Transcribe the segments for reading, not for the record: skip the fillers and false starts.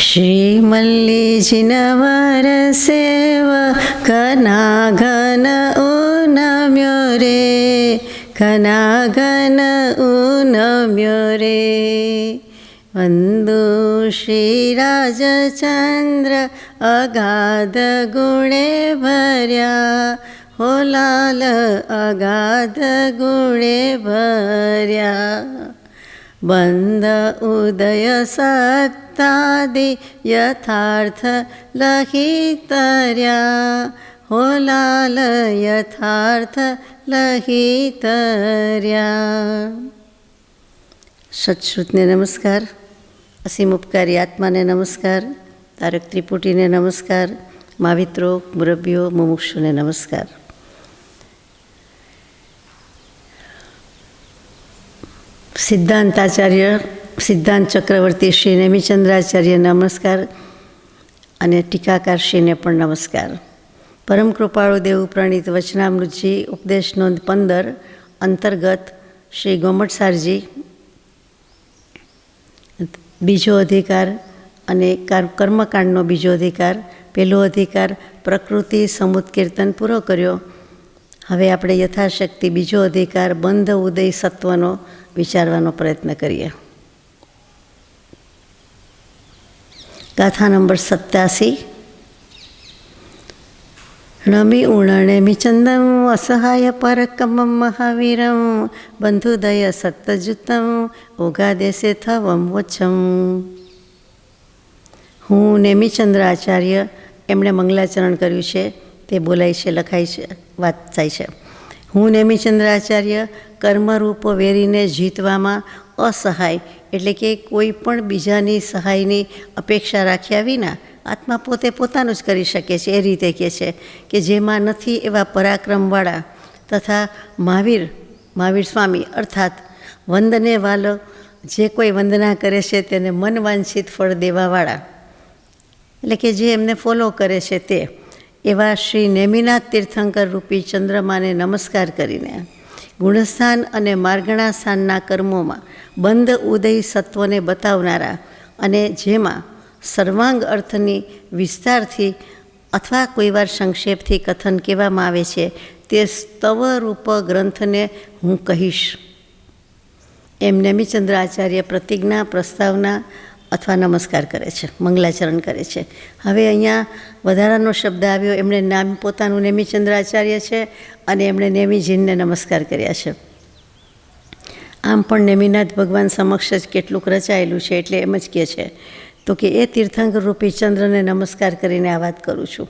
શ્રીમલ્લીજીનવર સેવ ઘનાઘન ઉનમ્યો રે, ઘનાઘન ઉનમ્યો રે. વંદુ શ્રીરાજચંદ્ર અગાધ ગુણે ભર્યા, હો લાલ અગાધ ગુણે ભર્યા. બંધ ઉદય સત્તાદિ યથાર્થ લહી તર્યા, હો લાલ યથાર્થ લહી તર્યા. સત્શ્રુતને નમસ્કાર, અસીમ ઉપકારી આત્માને નમસ્કાર, તારક ત્રિપુટીને નમસ્કાર, માવિત્રો મુરબ્બીઓ મુમુક્ષુને નમસ્કાર. સિદ્ધાંતાચાર્ય સિદ્ધાંત ચક્રવર્તી શ્રી નેમિચંદ્રાચાર્ય નમસ્કાર અને ટીકાકારશ્રીને પણ નમસ્કાર. પરમ કૃપાળુ દેવ પ્રણીત વચનામૃતજી ઉપદેશ નોંધ 15 અંતર્ગત શ્રી ગોમટસારજી બીજો અધિકાર અને કર્મકાંડનો બીજો અધિકાર, પહેલો અધિકાર પ્રકૃતિ સમુત્કીર્તન પૂરો કર્યો. હવે આપણે યથાશક્તિ બીજો અધિકાર બંધ ઉદય સત્વનો વિચારવાનો પ્રયત્ન કરીએ. ગાથા નંબર 87. ણમી ઉણણે ચંદમ અસહાય પરકમમ મહાવીરમ બંધુદય સત્તજુતમ ઓગાદેશે થવમ વચમ. હું નેમિચંદ્ર આચાર્ય, એમણે મંગલાચરણ કર્યું છે તે બોલાય છે, લખાય છે, વાત થાય છે. હું નેમિચંદ્રાચાર્ય કર્મરૂપ વેરીને જીતવામાં અસહાય, એટલે કે કોઈ પણ બીજાની સહાયની અપેક્ષા રાખ્યા વિના આત્મા પોતે પોતાનું જ કરી શકે છે. એ રીતે કહે છે કે જેમાં નથી એવા પરાક્રમવાળા તથા મહાવીર સ્વામી અર્થાત વંદને વાલો, જે કોઈ વંદના કરે છે તેને મન વાંછિત ફળ દેવાવાળા, એટલે કે જે એમને ફોલો કરે છે તે એવા શ્રી નેમિનાથ તીર્થંકર રૂપી ચંદ્રમાને નમસ્કાર કરીને ગુણસ્થાન અને માર્ગણા સ્થાનના કર્મોમાં બંધ ઉદય સત્વને બતાવનારા અને જેમાં સર્વાંગ અર્થની વિસ્તારથી અથવા કોઈવાર સંક્ષેપથી કથન કહેવામાં આવે છે તે સ્તવરૂપ ગ્રંથને હું કહીશ. એમ નેમિચંદ્ર આચાર્ય પ્રતિજ્ઞા, પ્રસ્તાવના અથવા નમસ્કાર કરે છે, મંગલાચરણ કરે છે. હવે અહીંયા વધારાનો શબ્દ આવ્યો. એમણે નામ પોતાનું નેમિચંદ્રાચાર્ય છે અને એમણે નેમિજીને નમસ્કાર કર્યા છે. આમ પણ નેમિનાથ ભગવાન સમક્ષ જ કેટલુંક રચાયેલું છે, એટલે એમ જ કહે છે તો કે એ તીર્થંકર રૂપી ચંદ્રને નમસ્કાર કરીને આ વાત કરું છું.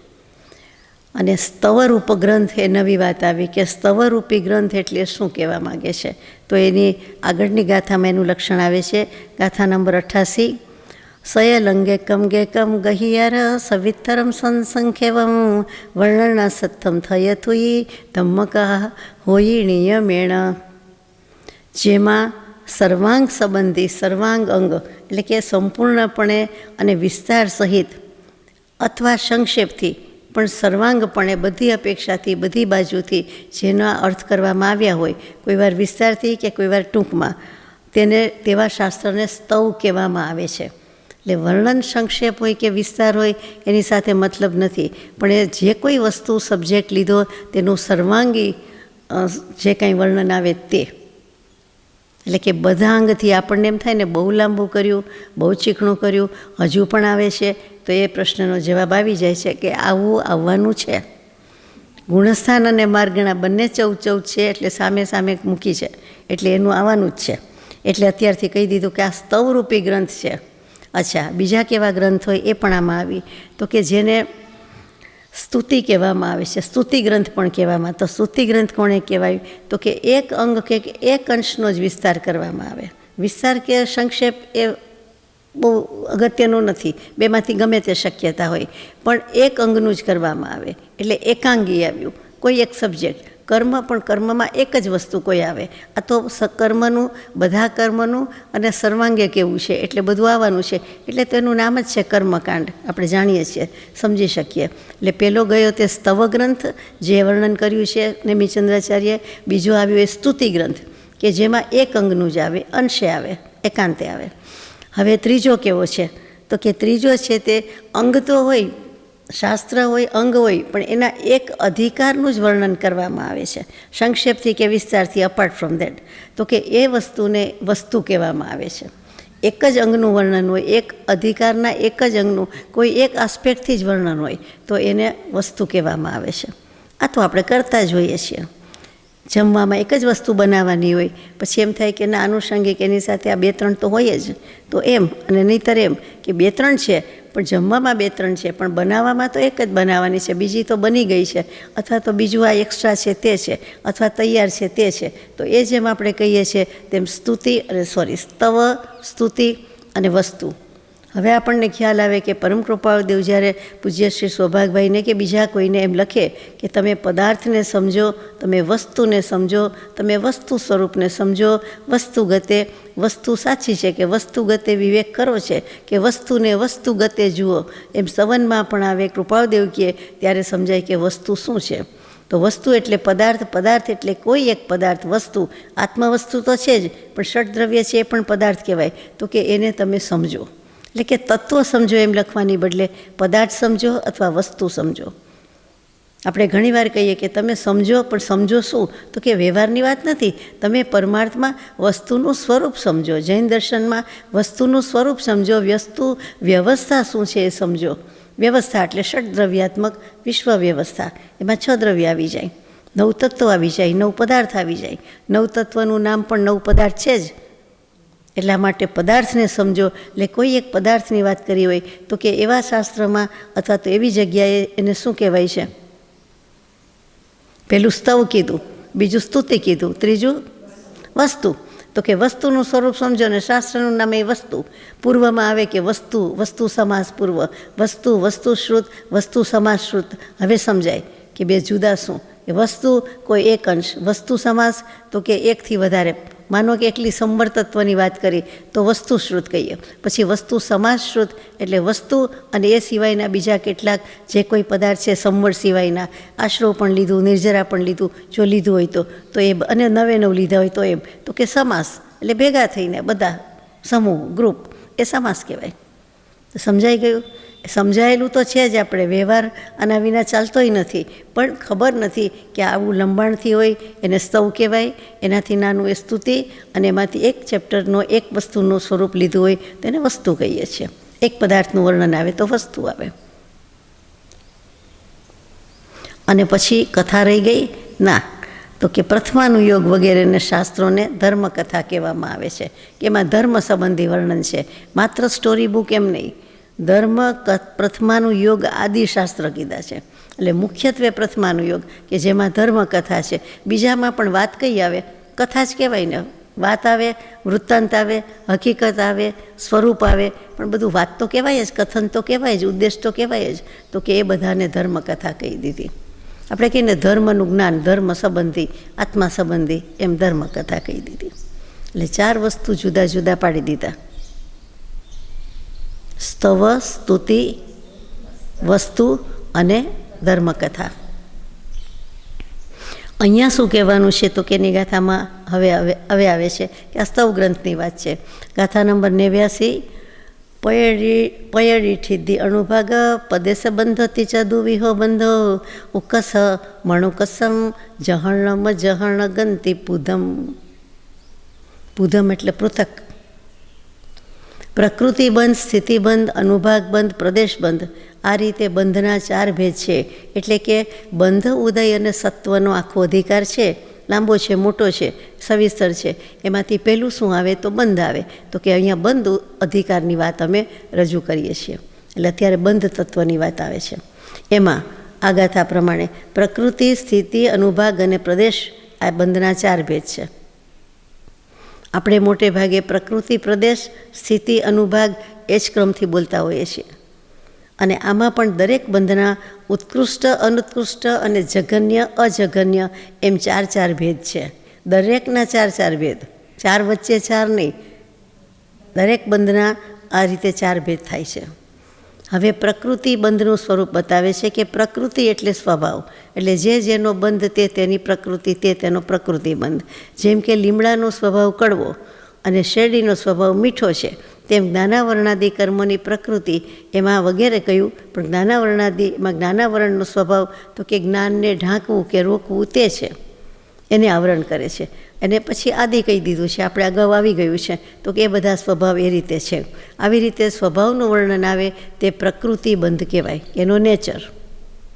અને સ્તવરૂપ ગ્રંથ એ નવી વાત આવી કે સ્તવરૂપી ગ્રંથ એટલે શું કહેવા માગે છે. તો એની આગળની ગાથામાં એનું લક્ષણ આવે છે. ગાથા નંબર 88. સયલંગેકમ ગેકમ ગહિયાર સવિતરમ સંસંખ્યવમ વર્ણના સત્તમ થયથુઈ ધમ્મકા હોયીણીય મેણ. જેમાં સર્વાંગ સંબંધી સર્વાંગ અંગ એટલે કે સંપૂર્ણપણે અને વિસ્તાર સહિત અથવા સંક્ષેપથી પણ સર્વાંગપણે બધી અપેક્ષાથી બધી બાજુથી જેના અર્થ કરવામાં આવ્યા હોય, કોઈવાર વિસ્તારથી કે કોઈવાર ટૂંકમાં, તેને તેવા શાસ્ત્રને સ્તવ કહેવામાં આવે છે. એટલે વર્ણન સંક્ષેપ હોય કે વિસ્તાર હોય એની સાથે મતલબ નથી, પણ એ જે કોઈ વસ્તુ સબ્જેક્ટ લીધો તેનું સર્વાંગી જે કંઈ વર્ણન આવે તે, એટલે કે બધા અંગથી આપણને એમ થાય ને બહુ લાંબુ કર્યું, બહુ ચીકણું કર્યું, હજુ પણ આવે છે. તો એ પ્રશ્નનો જવાબ આવી જાય છે કે આવું આવવાનું છે. ગુણસ્થાન અને માર્ગણા બંને 14 છે, એટલે સામે સામે મૂકી છે, એટલે એનું આવવાનું જ છે. એટલે અત્યારથી કહી દીધું કે આ સ્તવરૂપી ગ્રંથ છે. અચ્છા, બીજા કેવા ગ્રંથ હોય એ પણ આમાં આવી. તો કે જેને સ્તુતિ કહેવામાં આવે છે, સ્તુતિ ગ્રંથ પણ કહેવામાં. તો સ્તુતિ ગ્રંથ કોણે કહેવાય? તો કે એક અંગ કે એક અંશનો જ વિસ્તાર કરવામાં આવે. વિસ્તાર કે સંક્ષેપ એ બહુ અગત્યનું નથી, બેમાંથી ગમે તે શક્યતા હોય, પણ એક અંગનું જ કરવામાં આવે. એટલે એકાંગી આવ્યું, કોઈ એક સબ્જેક્ટ. કર્મ પણ કર્મમાં એક જ વસ્તુ કોઈ આવે. આ તો કર્મનું, બધા કર્મનું અને સર્વાંગે કેવું છે એટલે બધું આવવાનું છે. એટલે તેનું નામ જ છે કર્મકાંડ. આપણે જાણીએ છીએ, સમજી શકીએ. એટલે પહેલો ગયો તે સ્તવ ગ્રંથ જે વર્ણન કર્યું છે નેમિચંદ્રાચાર્ય. બીજો આવ્યો એ સ્તુતિ ગ્રંથ કે જેમાં એક અંગનું જ આવે, અંશે આવે, એકાંતે આવે. હવે ત્રીજો કેવો છે? તો કે ત્રીજો છે તે અંગ તો હોય, શાસ્ત્ર હોય, અંગ હોય, પણ એના એક અધિકારનું જ વર્ણન કરવામાં આવે છે, સંક્ષેપથી કે વિસ્તારથી, અપાર્ટ ફ્રોમ દેટ. તો કે એ વસ્તુને વસ્તુ કહેવામાં આવે છે. એક જ અંગનું વર્ણન હોય, એક અધિકારના એક જ અંગનું કોઈ એક આસ્પેક્ટથી જ વર્ણન હોય તો એને વસ્તુ કહેવામાં આવે છે. આ તો આપણે કરતા જ હોઈએ છીએ. જમવામાં એક જ વસ્તુ બનાવવાની હોય, પછી એમ થાય કે ના આનુષંગિક એની સાથે આ 2-3 તો હોય જ, તો એમ, અને નહીંતર એમ કે 2-3 છે પણ જમવામાં 2-3 છે, પણ બનાવવામાં તો એક જ બનાવવાની છે, બીજી તો બની ગઈ છે, અથવા તો બીજું આ એક્સ્ટ્રા છે તે છે, અથવા તૈયાર છે તે છે. તો એ જેમ આપણે કહીએ છીએ તેમ સ્તવ, સ્તુતિ અને વસ્તુ. હવે આપણને ખ્યાલ આવે કે પરમ કૃપાળુદેવ જ્યારે પૂજ્ય શ્રી સૌભાગભાઈને કે બીજા કોઈને એમ લખે કે તમે પદાર્થને સમજો, તમે વસ્તુને સમજો, તમે વસ્તુ સ્વરૂપને સમજો, વસ્તુગતે, વસ્તુ સાચી છે કે વસ્તુગતે વિવેક કરો છે કે વસ્તુને વસ્તુગતે જુઓ, એમ સંવનમાં પણ આવે કૃપાળુદેવ કહે ત્યારે સમજાય કે વસ્તુ શું છે. તો વસ્તુ એટલે પદાર્થ, પદાર્થ એટલે કોઈ એક પદાર્થ, વસ્તુ, આત્મવસ્તુ તો છે જ, પણ ષડદ્રવ્ય છે એ પણ પદાર્થ કહેવાય. તો કે એને તમે સમજો, એટલે કે તત્વ સમજો એમ લખવાની બદલે પદાર્થ સમજો અથવા વસ્તુ સમજો. આપણે ઘણીવાર કહીએ કે તમે સમજો, પણ સમજો શું? તો કે વ્યવહારની વાત નથી, તમે પરમાર્થમાં વસ્તુનું સ્વરૂપ સમજો. જૈન દર્શનમાં વસ્તુનું સ્વરૂપ સમજો, વસ્તુ વ્યવસ્થા શું છે એ સમજો. વ્યવસ્થા એટલે ષડદ્રવ્યાત્મક વિશ્વ વ્યવસ્થા, એમાં 6 દ્રવ્ય આવી જાય, 9 તત્વો આવી જાય, 9 પદાર્થ આવી જાય. 9 તત્વનું નામ પણ 9 પદાર્થ છે જ. એટલા માટે પદાર્થને સમજો, એટલે કોઈ એક પદાર્થની વાત કરી હોય તો કે એવા શાસ્ત્રમાં અથવા તો એવી જગ્યાએ એને શું કહેવાય છે? પહેલું સ્તવ કીધું, બીજું સ્તુતિ કીધું, ત્રીજું વસ્તુ. તો કે વસ્તુનું સ્વરૂપ સમજો, ને શાસ્ત્રનું નામ એ વસ્તુ. પૂર્વમાં આવે કે વસ્તુ, વસ્તુ સમાસ પૂર્વ, વસ્તુ, વસ્તુશ્રુત, વસ્તુ સમાસશ્રુત. હવે સમજાય કે બે જુદા શું? કે વસ્તુ કોઈ એક અંશ, વસ્તુ સમાસ તો કે એકથી વધારે. માનો કે એકલી સંવર તત્વની વાત કરી તો વસ્તુશ્રુત કહીએ. પછી વસ્તુ સમાસશ્રુત એટલે વસ્તુ અને એ સિવાયના બીજા કેટલાક જે કોઈ પદાર્થ છે સંવર સિવાયના, આશરો પણ લીધું, નિર્જરા પણ લીધું, જો લીધું હોય તો એ, અને 9 લીધા હોય તો એમ. તો કે સમાસ એટલે ભેગા થઈને બધા સમૂહ, ગ્રુપ, એ સમાસ કહેવાય. સમજાઈ ગયું? સમજાયેલું તો છે જ, આપણે વ્યવહાર આના વિના ચાલતોય નથી, પણ ખબર નથી કે આવું લંબાણથી હોય એને સ્તવ કહેવાય, એનાથી નાનું એ સ્તુતિ, અને એમાંથી એક ચેપ્ટરનો એક વસ્તુનું સ્વરૂપ લીધું હોય તો એને વસ્તુ કહીએ છીએ. એક પદાર્થનું વર્ણન આવે તો વસ્તુ આવે. અને પછી કથા રહી ગઈ ના, તો કે પ્રથમાનુયોગ વગેરેને શાસ્ત્રોને ધર્મકથા કહેવામાં આવે છે, કે એમાં ધર્મ સંબંધી વર્ણન છે, માત્ર સ્ટોરી બુક એમ નહીં. પ્રથમાનુયોગ આદિ શાસ્ત્ર કીધા છે, એટલે મુખ્યત્વે પ્રથમાનુયોગ કે જેમાં ધર્મકથા છે. બીજામાં પણ વાત કઈ આવે? કથા જ કહેવાય ને. વાત આવે, વૃત્તાંત આવે, હકીકત આવે, સ્વરૂપ આવે, પણ બધું વાત તો કહેવાય જ, કથન તો કહેવાય જ, ઉદ્દેશ તો કહેવાય જ. તો કે એ બધાને ધર્મકથા કહી દીધી. આપણે કહીને ધર્મનું જ્ઞાન, ધર્મ સંબંધી, આત્મા સંબંધી, એમ ધર્મકથા કહી દીધી. એટલે 4 વસ્તુ જુદા જુદા પાડી દીધા: સ્તવ, સ્તુતિ, વસ્તુ અને ધર્મકથા. અહીંયા શું કહેવાનું છે? તો કે એની ગાથામાં હવે આવે છે કે આ સ્તવ ગ્રંથની વાત છે. ગાથા નંબર 89. પયડીઠિદ્ધિ અણુભાગ પદેશ બંધતિ ચદુવિહો બંધો ઉકસ મણુકસમ જહર્ણમ જહર્ણ ગંતિ પૂધમ. પૂધમ એટલે પૃથક. પ્રકૃતિબંધ, સ્થિતિબંધ, અનુભાગબંધ, પ્રદેશબંધ, આ રીતે બંધના 4 ભેદ છે. એટલે કે બંધ, ઉદય અને સત્વનો આખો અધિકાર છે, લાંબો છે, મોટો છે, સવિસ્તર છે. એમાંથી પહેલું શું આવે? તો બંધ આવે. તો કે અહીંયા બંધ અધિકારની વાત અમે રજૂ કરીએ છીએ. એટલે અત્યારે બંધ તત્વની વાત આવે છે. એમાં આ ગાથા પ્રમાણે પ્રકૃતિ, સ્થિતિ, અનુભાગ અને પ્રદેશ, આ બંધના 4 ભેદ છે. આપણે મોટે ભાગે પ્રકૃતિ, પ્રદેશ, સ્થિતિ, અનુભાગ એ જ ક્રમથી બોલતા હોઈએ છીએ. અને આમાં પણ દરેક બંધના ઉત્કૃષ્ટ, અનુત્કૃષ્ટ અને જઘન્ય, અજઘન્ય એમ 4 ભેદ છે. દરેકના 4 ભેદ, 4 વચ્ચે 4 નહીં, દરેક બંધના આ રીતે 4 ભેદ થાય છે. હવે પ્રકૃતિ બંધનું સ્વરૂપ બતાવે છે કે પ્રકૃતિ એટલે સ્વભાવ, એટલે જે જેનો બંધ તે તેની પ્રકૃતિ, તે તેનો પ્રકૃતિ બંધ. જેમ કે લીમડાનો સ્વભાવ કડવો, અને શેરડીનો સ્વભાવ મીઠો છે, તેમ જ્ઞાનાવરણાદિ કર્મોની પ્રકૃતિ એમાં વગેરે કહ્યું. પણ જ્ઞાનાવરણાદિમાં જ્ઞાનાવરણનો સ્વભાવ તો કે જ્ઞાનને ઢાંકવું કે રોકવું તે છે, એને આવરણ કરે છે. અને પછી આદિ કહી દીધું છે, આપણે અગાઉ આવી ગયું છે, તો કે એ બધા સ્વભાવ એ રીતે છે. આવી રીતે સ્વભાવનું વર્ણન આવે તે પ્રકૃતિબંધ કહેવાય, એનો નેચર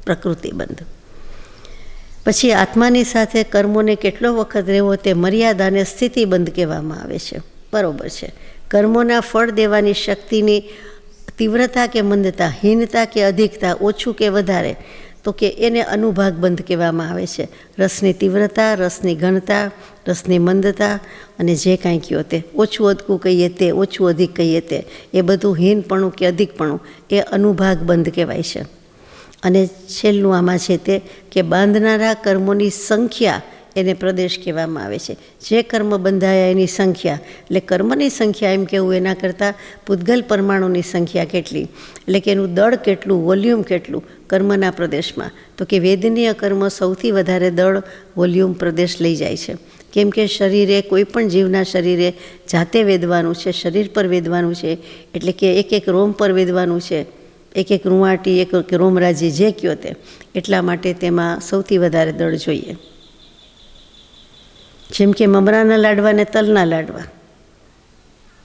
પ્રકૃતિબંધ. પછી આત્માની સાથે કર્મોને કેટલો વખત રહેવો તે મર્યાદાને સ્થિતિબંધ કહેવામાં આવે છે. બરાબર છે. કર્મોના ફળ દેવાની શક્તિની તીવ્રતા કે મંદતા, હીનતા કે અધિકતા, ઓછું કે વધારે, તો કે એને અનુભાગ બંધ કહેવામાં આવે છે. રસની તીવ્રતા, રસની ઘનતા, રસની મંદતા અને જે કાંઈ કહો તે, ઓછું અધકું કહીએ તે, ઓછું અધિક કહીએ તે, એ બધું હીનપણું કે અધિકપણું એ અનુભાગ બંધ કહેવાય છે. અને છેલ્લું આમાં છે તે કે બાંધનારા કર્મોની સંખ્યા એને પ્રદેશ કહેવામાં આવે છે. જે કર્મ બંધાયા એની સંખ્યા, એટલે કર્મની સંખ્યા એમ કહેવું એના કરતાં પૂતગલ પરમાણુની સંખ્યા કેટલી, એટલે કે એનું દળ કેટલું, વોલ્યુમ કેટલું કર્મના પ્રદેશમાં, તો કે વેદનીય કર્મ સૌથી વધારે દળ, વોલ્યુમ, પ્રદેશ લઈ જાય છે. કેમ કે શરીરે, કોઈ પણ જીવના શરીરે જાતે વેદવાનું છે, શરીર પર વેદવાનું છે, એટલે કે એક એક રોમ પર વેદવાનું છે, એક એક રૂંવાટી, એક એક રોમરાજી, જે કહો તે, એટલા માટે તેમાં સૌથી વધારે દળ જોઈએ. જેમ કે મમરાના લાડવા ને તલના લાડવા,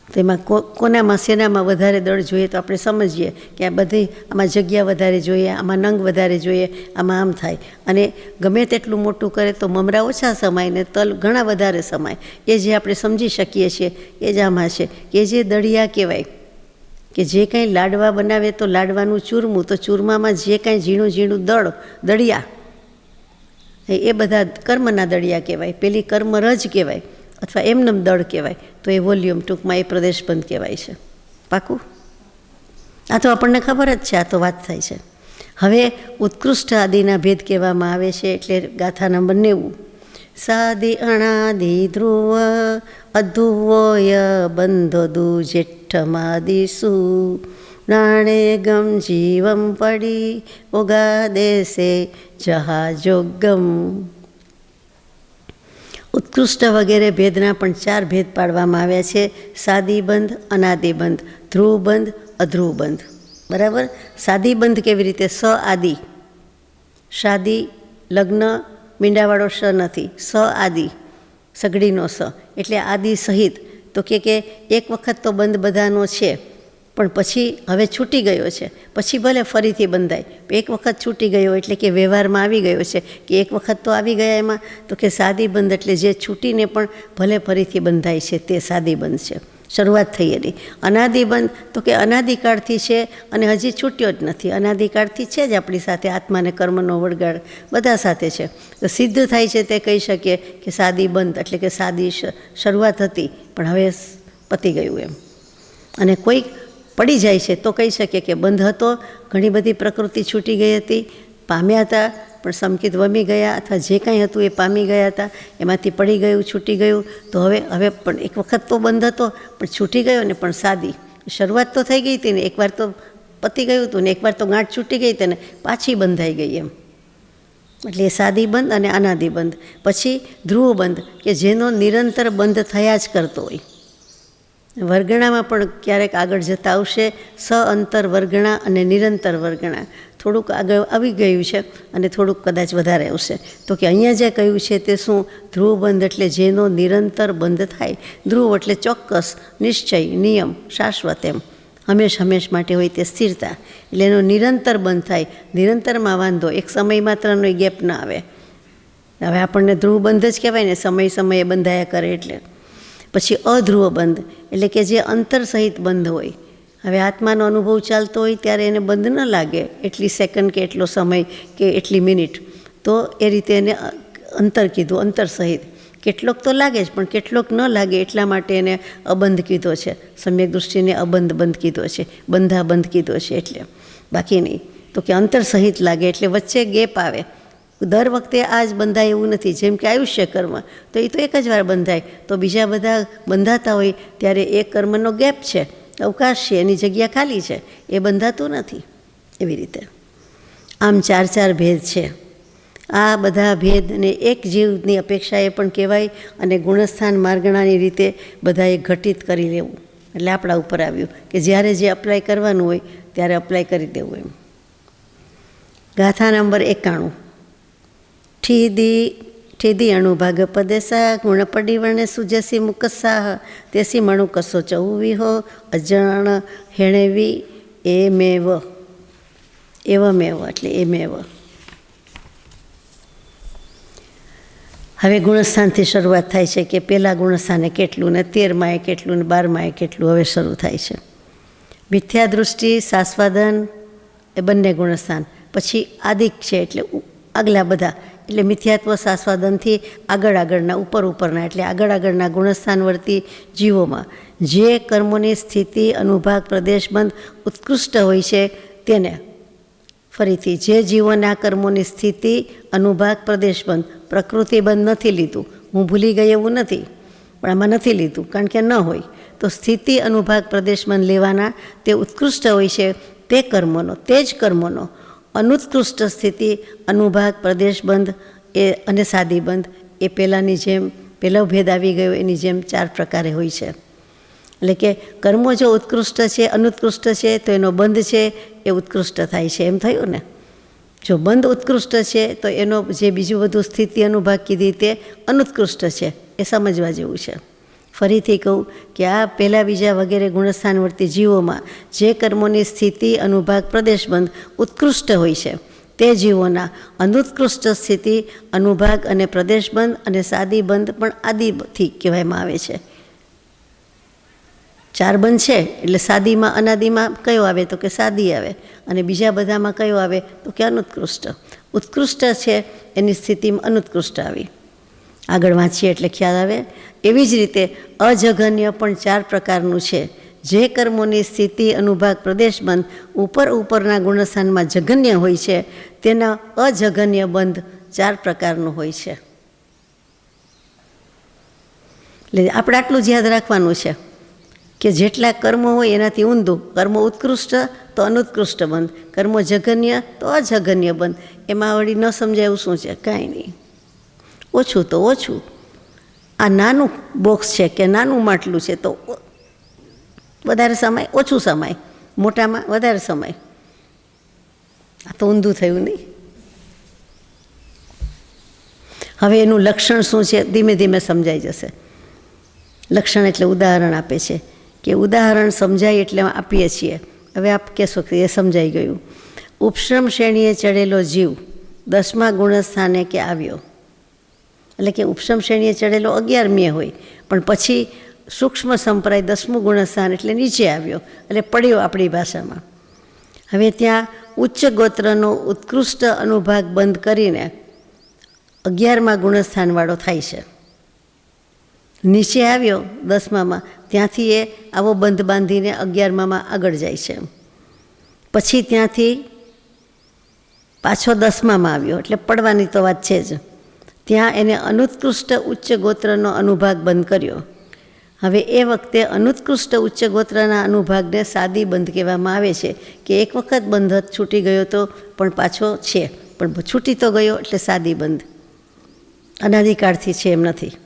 તેમાં કોનામાં શેનામાં વધારે દળ જોઈએ, તો આપણે સમજીએ કે આ બધી આમાં જગ્યા વધારે જોઈએ, આમાં નંગ વધારે જોઈએ, આમાં આમ થાય. અને ગમે તેટલું મોટું કરે તો મમરા ઓછા સમાય ને તલ ઘણા વધારે સમાય. એ જે આપણે સમજી શકીએ છીએ એ જ આમાં છે. કે જે દળિયા કહેવાય, કે જે કાંઈ લાડવા બનાવે તો લાડવાનું ચૂરમું, તો ચૂરમામાં જે કાંઈ ઝીણું ઝીણું દળિયા, એ બધા કર્મના દળિયા કહેવાય. પેલી કર્મ રજ કહેવાય, અથવા એમનેમ દળ કહેવાય. તો એ વોલ્યુમ, ટૂંકમાં એ પ્રદેશબંધ કહેવાય છે. પાકું? આ તો આપણને ખબર જ છે, આ તો વાત થાય છે. હવે ઉત્કૃષ્ટ આદિના ભેદ કહેવામાં આવે છે, એટલે ગાથા નંબર 90. સાદિ અણાદિ ધ્રુવ અધુવોય બંધો દુ જેઠ્ઠમાદિસુ નાણે ગમ જીવમ પડી ઓગા દેશે જહાજોગમ. ઉત્કૃષ્ટ વગેરે ભેદના પણ 4 ભેદ પાડવામાં આવ્યા છે. સાદીબંધ, અનાદિબંધ, ધ્રુવબંધ, અધ્રુવબંધ. બરાબર? સાદીબંધ કેવી રીતે? સ આદિ, શાદી, લગ્ન, મીંડાવાળો સ નથી, સ આદિ, સગડીનો સ, એટલે આદિ સહિત. તો કે એક વખત તો બંધ બધાનો છે, પણ પછી હવે છૂટી ગયો છે, પછી ભલે ફરીથી બંધાય. એક વખત છૂટી ગયો એટલે કે વ્યવહારમાં આવી ગયો છે, કે એક વખત તો આવી ગયા એમાં, તો કે સાદીબંધ એટલે જે છૂટીને પણ ભલે ફરીથી બંધાય છે તે સાદીબંધ છે, શરૂઆત થઈ એની. અનાદિબંધ તો કે અનાદિકાળથી છે અને હજી છૂટ્યો જ નથી, અનાદિકાળથી છે જ આપણી સાથે, આત્માને કર્મનો વળગાડ બધા સાથે છે. તો સિદ્ધ થાય છે તે કહી શકીએ કે સાદીબંધ એટલે કે સાદી શરૂઆત હતી પણ હવે પતી ગયું એમ. અને કોઈક પડી જાય છે તો કહી શકીએ કે બંધ હતો, ઘણી બધી પ્રકૃતિ છૂટી ગઈ હતી, પામ્યા હતા પણ સમકિત વમી ગયા, અથવા જે કાંઈ હતું એ પામી ગયા હતા, એમાંથી પડી ગયું, છૂટી ગયું. તો હવે પણ એક વખત તો બંધ હતો પણ છૂટી ગયો ને, પણ સાદી શરૂઆત તો થઈ ગઈ હતી ને, એકવાર તો પતી ગયું હતું ને, એકવાર તો ગાંઠ છૂટી ગઈ હતી ને પાછી બંધાઈ ગઈ એમ. એટલે એ સાદીબંધ અને અનાદિબંધ. પછી ધ્રુવબંધ, કે જેનો નિરંતર બંધ થયા જ કરતો હોય. વર્ગણામાં પણ ક્યારેક આગળ જતા આવશે, સ અંતર વર્ગણા અને નિરંતર વર્ગણા. થોડુંક આગળ આવી ગયું છે અને થોડુંક કદાચ વધારે આવશે. તો કે અહીંયા જે કહ્યું છે તે શું? ધ્રુવબંધ એટલે જેનો નિરંતર બંધ થાય. ધ્રુવ એટલે ચોક્કસ, નિશ્ચય, નિયમ, શાશ્વત, એમ હંમેશ માટે હોય તે સ્થિરતા. એટલે એનો નિરંતર બંધ થાય. નિરંતરમાં વાંધો, એક સમય માત્રનો ગેપ ના આવે. હવે આપણને ધ્રુવબંધ જ કહેવાય ને, સમયે બંધાયા કરે એટલે. પછી અધ્રુવ બંધ એટલે કે જે અંતર સહિત બંધ હોય. હવે આત્માનો અનુભવ ચાલતો હોય ત્યારે એને બંધ ન લાગે, એટલી સેકન્ડ કે એટલો સમય કે એટલી મિનિટ, તો એ રીતે એને અંતર કીધું, અંતર સહિત. કેટલોક તો લાગે જ પણ કેટલોક ન લાગે, એટલા માટે એને અબંધ કીધો છે. સમ્યક દૃષ્ટિને અબંધ બંધ કીધો છે, બંધા બંધ કીધો છે. એટલે બાકી નહીં, તો કે અંતર સહિત લાગે એટલે વચ્ચે ગેપ આવે. દર વખતે આ જ બંધાય એવું નથી. જેમ કે આયુષ્ય કર્મ, તો એ તો એક જ વાર બંધાય, તો બીજા બધા બંધાતા હોય ત્યારે એ કર્મનો ગેપ છે, અવકાશ છે, એની જગ્યા ખાલી છે, એ બંધાતું નથી. એવી રીતે આમ 4 ભેદ છે. આ બધા ભેદને એક જીવની અપેક્ષાએ પણ કહેવાય અને ગુણસ્થાન માર્ગણાની રીતે બધાએ ઘટિત કરી લેવું. એટલે આપણા ઉપર આવ્યું કે જ્યારે જે અપ્લાય કરવાનું હોય ત્યારે અપ્લાય કરી દેવું. એમ ગાથા નંબર 91. ઠીદી અણુભાગ પદેસા ગુણપડી વર્ણે સુજસી મુકસાહ તેસી મણુ કસો ચૌવીહો અજણ હેણેવી એમેવ એટલે એમેવ. હવે ગુણસ્થાનથી શરૂઆત થાય છે કે પહેલાં ગુણસ્થાને કેટલું ને 13માએ કેટલું ને 12માએ કેટલું હવે શરૂ થાય છે. મિથ્યા દૃષ્ટિ, સાસ્વાદન એ બંને ગુણસ્થાન. પછી આદિક છે એટલે આગલા બધા, એટલે મિથ્યાત્વ સાસ્વાદનથી આગળના ઉપરના એટલે આગળના ગુણસ્થાનવર્તી જીવોમાં જે કર્મોની સ્થિતિ અનુભાગ પ્રદેશબંધ ઉત્કૃષ્ટ હોય છે તેને ફરીથી જે જીવોના કર્મોની સ્થિતિ અનુભાગ પ્રદેશબંધ પ્રકૃતિબંધ નથી લીધું, હું ભૂલી ગઈ એવું નથી, પણ આમાં નથી લીધું કારણ કે ન હોય તો સ્થિતિ અનુભાગ પ્રદેશબંધ લેવાના તે ઉત્કૃષ્ટ હોય છે તે જ કર્મોનો અનુત્કૃષ્ટ સ્થિતિ અનુભાગ પ્રદેશબંધ એ અને સાદીબંધ એ પહેલાંની જેમ પહેલો ભેદ આવી ગયો એની જેમ 4 પ્રકારે હોય છે. એટલે કે કર્મો જો ઉત્કૃષ્ટ છે અનુત્કૃષ્ટ છે તો એનો બંધ છે એ ઉત્કૃષ્ટ થાય છે, એમ થયું ને. જો બંધ ઉત્કૃષ્ટ છે તો એનો જે બીજું બધું સ્થિતિ અનુભાગ કીધી તે અનુત્કૃષ્ટ છે, એ સમજવા જેવું છે. ફરીથી કહું કે આ પહેલાં બીજા વગેરે ગુણસ્થાનવર્તી જીવોમાં જે કર્મોની સ્થિતિ અનુભાગ પ્રદેશબંધ ઉત્કૃષ્ટ હોય છે તે જીવોના અનુત્કૃષ્ટ સ્થિતિ અનુભાગ અને પ્રદેશબંધ અને સાદીબંધ પણ આદિથી કહેવામાં આવે છે. 4 બંધ છે એટલે સાદીમાં અનાદિમાં કયો આવે તો કે સાદી આવે, અને બીજા બધામાં કયો આવે તો કે અનુત્કૃષ્ટ. ઉત્કૃષ્ટ છે એની સ્થિતિમાં અનુત્કૃષ્ટ આવી. આગળ વાંચીએ એટલે ખ્યાલ આવે. એવી જ રીતે અજઘન્ય પણ 4 પ્રકારનું છે. જે કર્મોની સ્થિતિ અનુભાગ પ્રદેશબંધ ઉપરના ગુણસ્થાનમાં જઘન્ય હોય છે તેના અજઘન્ય બંધ 4 પ્રકારનું હોય છે. એટલે આપણે આટલું જ યાદ રાખવાનું છે કે જેટલા કર્મો હોય એનાથી ઊંધું. કર્મો ઉત્કૃષ્ટ તો અનુત્કૃષ્ટ બંધ, કર્મો જઘન્ય તો અજઘન્ય બંધ. એમાં વળી ન સમજાય એવું શું છે? કાંઈ નહીં. ઓછું તો ઓછું. આ નાનું બોક્સ છે કે નાનું માટલું છે તો વધારે સમય ઓછું સમય, મોટામાં વધારે સમય. આ તો ઊંધું થયું નહીં. હવે એનું લક્ષણ શું છે ધીમે ધીમે સમજાઈ જશે. લક્ષણ એટલે ઉદાહરણ આપે છે કે ઉદાહરણ સમજાય એટલે આપીએ છીએ. હવે આપ કહેશો કે એ સમજાઈ ગયું. ઉપશ્રમ શ્રેણીએ ચડેલો જીવ 10મા ગુણસ્થાને કે આવ્યો, એટલે કે ઉપશ્રમ શ્રેણીએ ચડેલો 11મીએ હોય પણ પછી સૂક્ષ્મ સંપ્રાય 10મું ગુણસ્થાન એટલે નીચે આવ્યો, એટલે પડ્યો આપણી ભાષામાં. હવે ત્યાં ઉચ્ચ ગોત્રનો ઉત્કૃષ્ટ અનુભાગ બંધ કરીને 11મા ગુણસ્થાનવાળો થાય છે. નીચે આવ્યો 10મામાં, ત્યાંથી એ આવો બંધ બાંધીને 11મામાં આગળ જાય છે. પછી ત્યાંથી પાછો 10મામાં આવ્યો એટલે પડવાની તો વાત છે જ. ત્યાં એને અનુત્કૃષ્ટ ઉચ્ચ ગોત્રનો અનુભાગ બંધ કર્યો. હવે એ વખતે અનુત્કૃષ્ટ ઉચ્ચ ગોત્રના અનુભાગને સાદી બંધ કહેવામાં આવે છે કે એક વખત બંધ છૂટી ગયો તો પણ પાછો છે, પણ છૂટી તો ગયો એટલે સાદી બંધ. અનાદિકાળથી છે એમ નથી.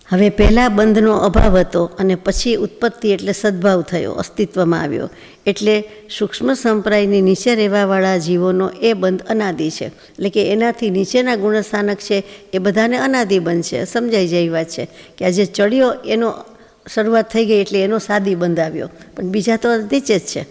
હવે પહેલાં બંધનો અભાવ હતો અને પછી ઉત્પત્તિ એટલે સદ્ભાવ થયો, અસ્તિત્વમાં આવ્યો. એટલે સૂક્ષ્મ સંપ્રાયની નીચે રહેવાવાળા જીવોનો એ બંધ અનાદિ છે. એટલે કે એનાથી નીચેના ગુણસ્થાનક છે એ બધાને અનાદિ બંધ છે. સમજાઈ જાય વાત છે કે આ જે ચડ્યો એનો શરૂઆત થઈ ગઈ એટલે એનો સાદી બંધ આવ્યો, પણ બીજા તો નીચે જ છે.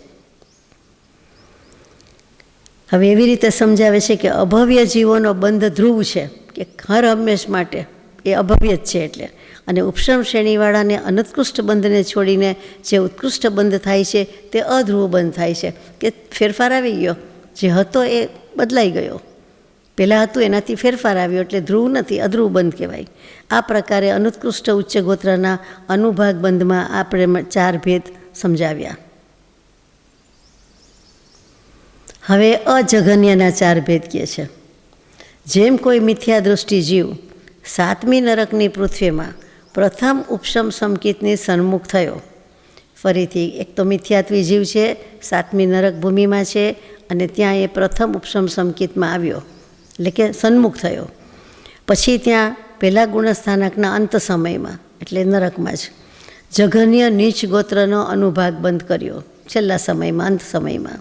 હવે એવી રીતે સમજાવે છે કે અભવ્ય જીવોનો બંધ ધ્રુવ છે કે હર હંમેશ માટે એ અભવ્ય જ છે. એટલે અને ઉપશ્રમ શ્રેણીવાળાને અનુત્કૃષ્ટ બંધને છોડીને જે ઉત્કૃષ્ટ બંધ થાય છે તે અધ્રુવ બંધ થાય છે કે ફેરફાર આવી ગયો, જે હતો એ બદલાઈ ગયો. પહેલાં હતું એનાથી ફેરફાર આવ્યો એટલે ધ્રુવ નથી, અધ્રુવ બંધ કહેવાય. આ પ્રકારે અનુત્કૃષ્ટ ઉચ્ચ ગોત્રના અનુભાગ બંધમાં આપણે 4 ભેદ સમજાવ્યા. હવે અજઘન્યના 4 ભેદ કહે છે. જેમ કોઈ મિથ્યા દૃષ્ટિ જીવ 7મી નરકની પૃથ્વીમાં પ્રથમ ઉપશમ સંકિતની સન્મુખ થયો, ફરીથી એક તો મિથ્યાત્વી જીવ છે, 7મી નરક ભૂમિમાં છે, અને ત્યાં એ પ્રથમ ઉપશમ સંકિતમાં આવ્યો, એટલે કે સન્મુખ થયો. પછી ત્યાં પહેલાં ગુણસ્થાનકના અંત સમયમાં એટલે નરકમાં જ જઘન્ય નીચ ગોત્રનો અનુભાગ બંધ કર્યો. છેલ્લા સમયમાં, અંત સમયમાં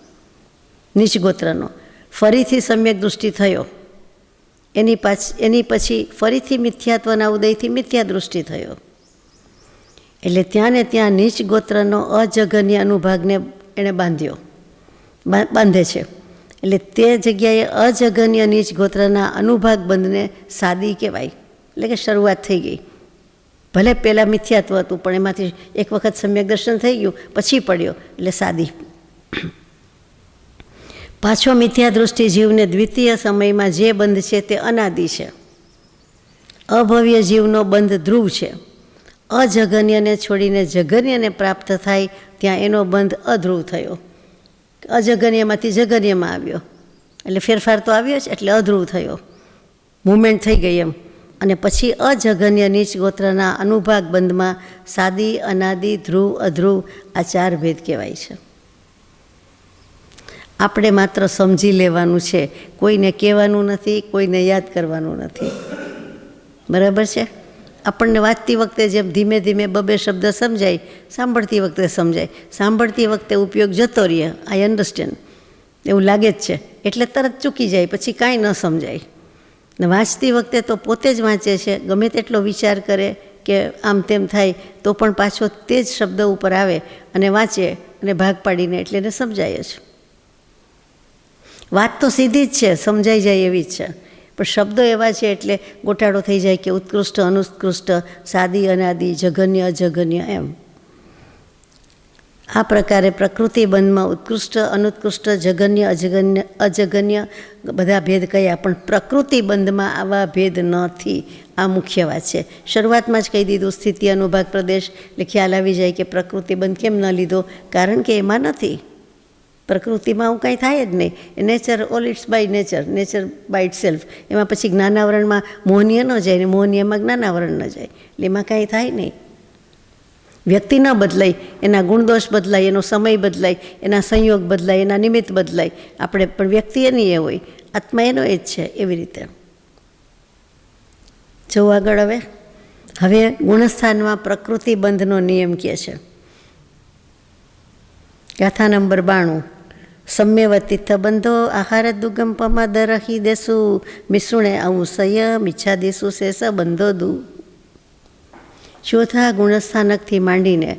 નીચ ગોત્રનો ફરીથી સમ્યક દૃષ્ટિ થયો. એની પછી ફરીથી મિથ્યાત્વના ઉદયથી મિથ્યા દૃષ્ટિ થયો. એટલે ત્યાં ને ત્યાં નીચ ગોત્રનો અજઘન્ય અનુભાગને એણે બાંધે છે. એટલે તે જગ્યાએ અજઘન્ય નીચ ગોત્રના અનુભાગ બંધને સાદી કહેવાય, એટલે કે શરૂઆત થઈ ગઈ. ભલે પહેલાં મિથ્યાત્વ હતું, પણ એમાંથી એક વખત સમ્યક દર્શન થઈ ગયું, પછી પડ્યો, એટલે સાદી. પાછો મિથ્યા દૃષ્ટિ જીવને દ્વિતીય સમયમાં જે બંધ છે તે અનાદિ છે. અભવ્ય જીવનો બંધ ધ્રુવ છે. અજઘન્યને છોડીને જઘન્યને પ્રાપ્ત થાય ત્યાં એનો બંધ અધ્રુવ થયો. અજઘન્યમાંથી જઘન્યમાં આવ્યો, એટલે ફેરફાર તો આવ્યો જ, એટલે અધ્રુવ થયો, મુવમેન્ટ થઈ ગઈ એમ. અને પછી અજઘન્ય નીચ ગોત્રના અનુભાગ બંધમાં સાદી, અનાદિ, ધ્રુવ, અધ્રુવ આ 4 ભેદ કહેવાય છે. આપણે માત્ર સમજી લેવાનું છે, કોઈને કહેવાનું નથી, કોઈને યાદ કરવાનું નથી. બરાબર છે? આપણને વાંચતી વખતે જેમ ધીમે ધીમે 2 શબ્દ સમજાય, સાંભળતી વખતે સમજાય, સાંભળતી વખતે ઉપયોગ જતો રહે, આઈ અન્ડરસ્ટેન્ડ એવું લાગે જ છે, એટલે તરત ચૂકી જાય, પછી કાંઈ ન સમજાય. ને વાંચતી વખતે તો પોતે જ વાંચે છે, ગમે તેટલો વિચાર કરે કે આમ તેમ થાય તો પણ પાછો તે જ શબ્દ ઉપર આવે અને વાંચે અને ભાગ પાડીને એટલે એને સમજાય જ. વાત તો સીધી જ છે, સમજાઈ જાય એવી જ છે, પણ શબ્દો એવા છે એટલે ગોટાળો થઈ જાય કે ઉત્કૃષ્ટ, અનુત્કૃષ્ટ, સાદી, અનાદિ, જઘન્ય, અજઘન્ય એમ. આ પ્રકારે પ્રકૃતિ બંધમાં ઉત્કૃષ્ટ, અનુત્કૃષ્ટ, જઘન્ય, અજઘન્ય બધા ભેદ કયા, પણ પ્રકૃતિ બંધમાં આવા ભેદ નથી. આ મુખ્ય વાત છે. શરૂઆતમાં જ કહી દીધું, સ્થિતિ, અનુભાગ, પ્રદેશ, એટલે ખ્યાલ આવી જાય કે પ્રકૃતિ બંધ કેમ ન લીધો, કારણ કે એમાં નથી. પ્રકૃતિમાં આવું કાંઈ થાય જ નહીં. Nature all it's by nature, nature by itself. એમાં પછી જ્ઞાનાવરણમાં મોહનીય ન જાય ને મોહનીયમાં જ્ઞાનાવરણ ન જાય, એટલે એમાં કાંઈ થાય નહીં. વ્યક્તિ ન બદલાય, એના ગુણદોષ બદલાય, એનો સમય બદલાય, એના સંયોગ બદલાય, એના નિમિત્ત બદલાય. આપણે પણ વ્યક્તિ એની એ હોય, આત્મા એનો એ જ છે. એવી રીતે જો આગળ હવે ગુણસ્થાનમાં પ્રકૃતિ બંધનો નિયમ કહે છે. ગાથા નંબર 92. સમ્યવતીથ બંધો આહાર દુગમ પમાદરહી દેસુ મિશ્રુણે અંશય મિચ્છાદિસુ શેષ બંધો દુ. ચોથા ગુણસ્થાનકથી માંડીને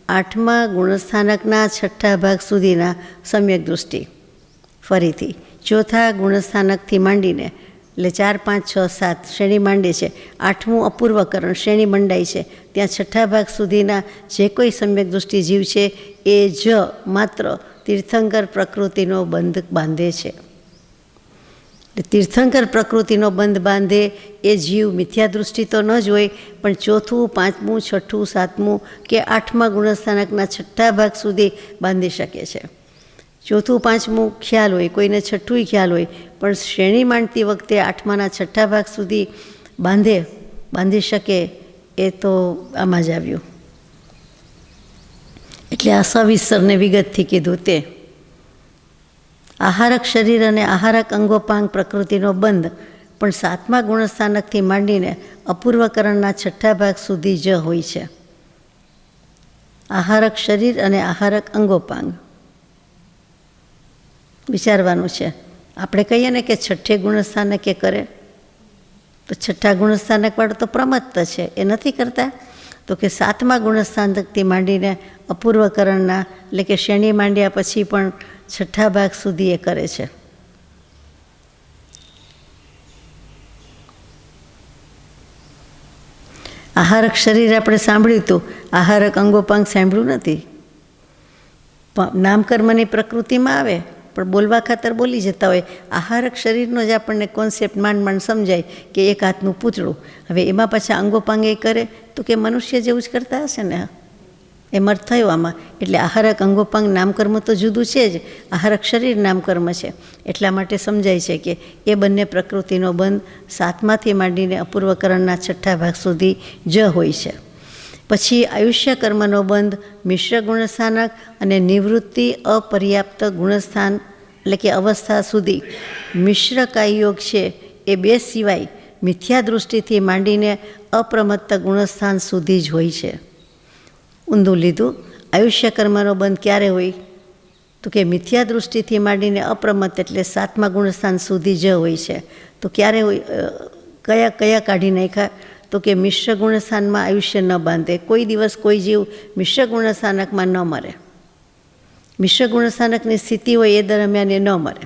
8મા ગુણસ્થાનકના 6ઠ્ઠા ભાગ સુધીના સમ્યક દૃષ્ટિ. ફરીથી ચોથા ગુણસ્થાનકથી માંડીને એટલે 4, 5, 6, 7 શ્રેણી માંડે છે. 8મું અપૂર્વકરણ શ્રેણી મંડાય છે. ત્યાં 6ઠ્ઠા ભાગ સુધીના જે કોઈ સમ્યક દૃષ્ટિ જીવ છે એ જ માત્ર તીર્થંકર પ્રકૃતિનો બંધ બાંધે છે. તીર્થંકર પ્રકૃતિનો બંધ બાંધે એ જીવ મિથ્યા દૃષ્ટિ તો ન જ હોય, પણ 4થું, 5મું, 6ઠ્ઠું, 7મું કે 8મા ગુણસ્થાનકના 6ઠ્ઠા ભાગ સુધી બાંધી શકે છે. 4થું, 5મું ખ્યાલ હોય, કોઈને 6ઠ્ઠું ખ્યાલ હોય, પણ શ્રેણી માંડતી વખતે 8માના 6ઠ્ઠા ભાગ સુધી બાંધી શકે એ તો આમાં જ આવ્યું. એટલે આ સવિસ્તરને વિગતથી કીધું તે. આહારક શરીર અને આહારક અંગોપાંગ પ્રકૃતિનો બંધ પણ 7મા ગુણસ્થાનકથી માંડીને અપૂર્વકરણના 6ઠ્ઠા ભાગ સુધી જ હોય છે. આહારક શરીર અને આહારક અંગોપાંગ વિચારવાનું છે. આપણે કહીએ ને કે 6ઠ્ઠે ગુણસ્થાનકે કરે, તો 6ઠ્ઠા ગુણસ્થાનકવાળો તો પ્રમત્ત છે, એ નથી કરતા. તો કે 7મા ગુણસ્થાનકથી માંડીને અપૂર્વકરણના એટલે કે શ્રેણી માંડ્યા પછી પણ 6ઠ્ઠા ભાગ સુધી એ કરે છે. આહારક શરીર આપણે સાંભળ્યું હતું, આહારક અંગોપાંગ સાંભળ્યું નથી. નામકર્મની પ્રકૃતિમાં આવે પણ બોલવા ખાતર બોલી જતા હોય. આહારક શરીરનો જ આપણને કોન્સેપ્ટ માંડ સમજાય કે એક હાથનું પૂતળું. હવે એમાં પાછા અંગોપાંગ એ કરે તો કે મનુષ્ય જેવું જ કરતા હશે ને, એમ અર્થ થયો આમાં. એટલે આહારક અંગોપાંગ નામકર્મ તો જુદું છે જ, આહારક શરીર નામકર્મ છે. એટલા માટે સમજાય છે કે એ બંને પ્રકૃતિનો બંધ 7માથી માંડીને અપૂર્વકરણના 6ઠ્ઠા ભાગ સુધી જ હોય છે. પછી આયુષ્ય કર્મનો બંધ, મિશ્ર ગુણસ્થાનક અને નિવૃત્તિ અપર્યાપ્ત ગુણસ્થાન એટલે કે અવસ્થા સુધી મિશ્ર કાયયોગ છે એ બે સિવાય મિથ્યા દૃષ્ટિથી માંડીને અપ્રમત્ત ગુણસ્થાન સુધી જ હોય છે. ઊંધું લીધું. આયુષ્ય કર્મનો બંધ ક્યારે હોય? તો કે મિથ્યા દૃષ્ટિથી માંડીને અપ્રમત્ત એટલે 7મા ગુણસ્થાન સુધી જ હોય છે. તો ક્યારે હોય? કયા કાઢી નાખ્યા? તો કે મિશ્ર ગુણસ્થાનમાં આયુષ્ય ન બાંધે. કોઈ દિવસ કોઈ જીવ મિશ્ર ગુણસ્થાનકમાં ન મરે. મિશ્ર ગુણસ્થાનકની સ્થિતિ હોય એ દરમિયાન એ ન મરે,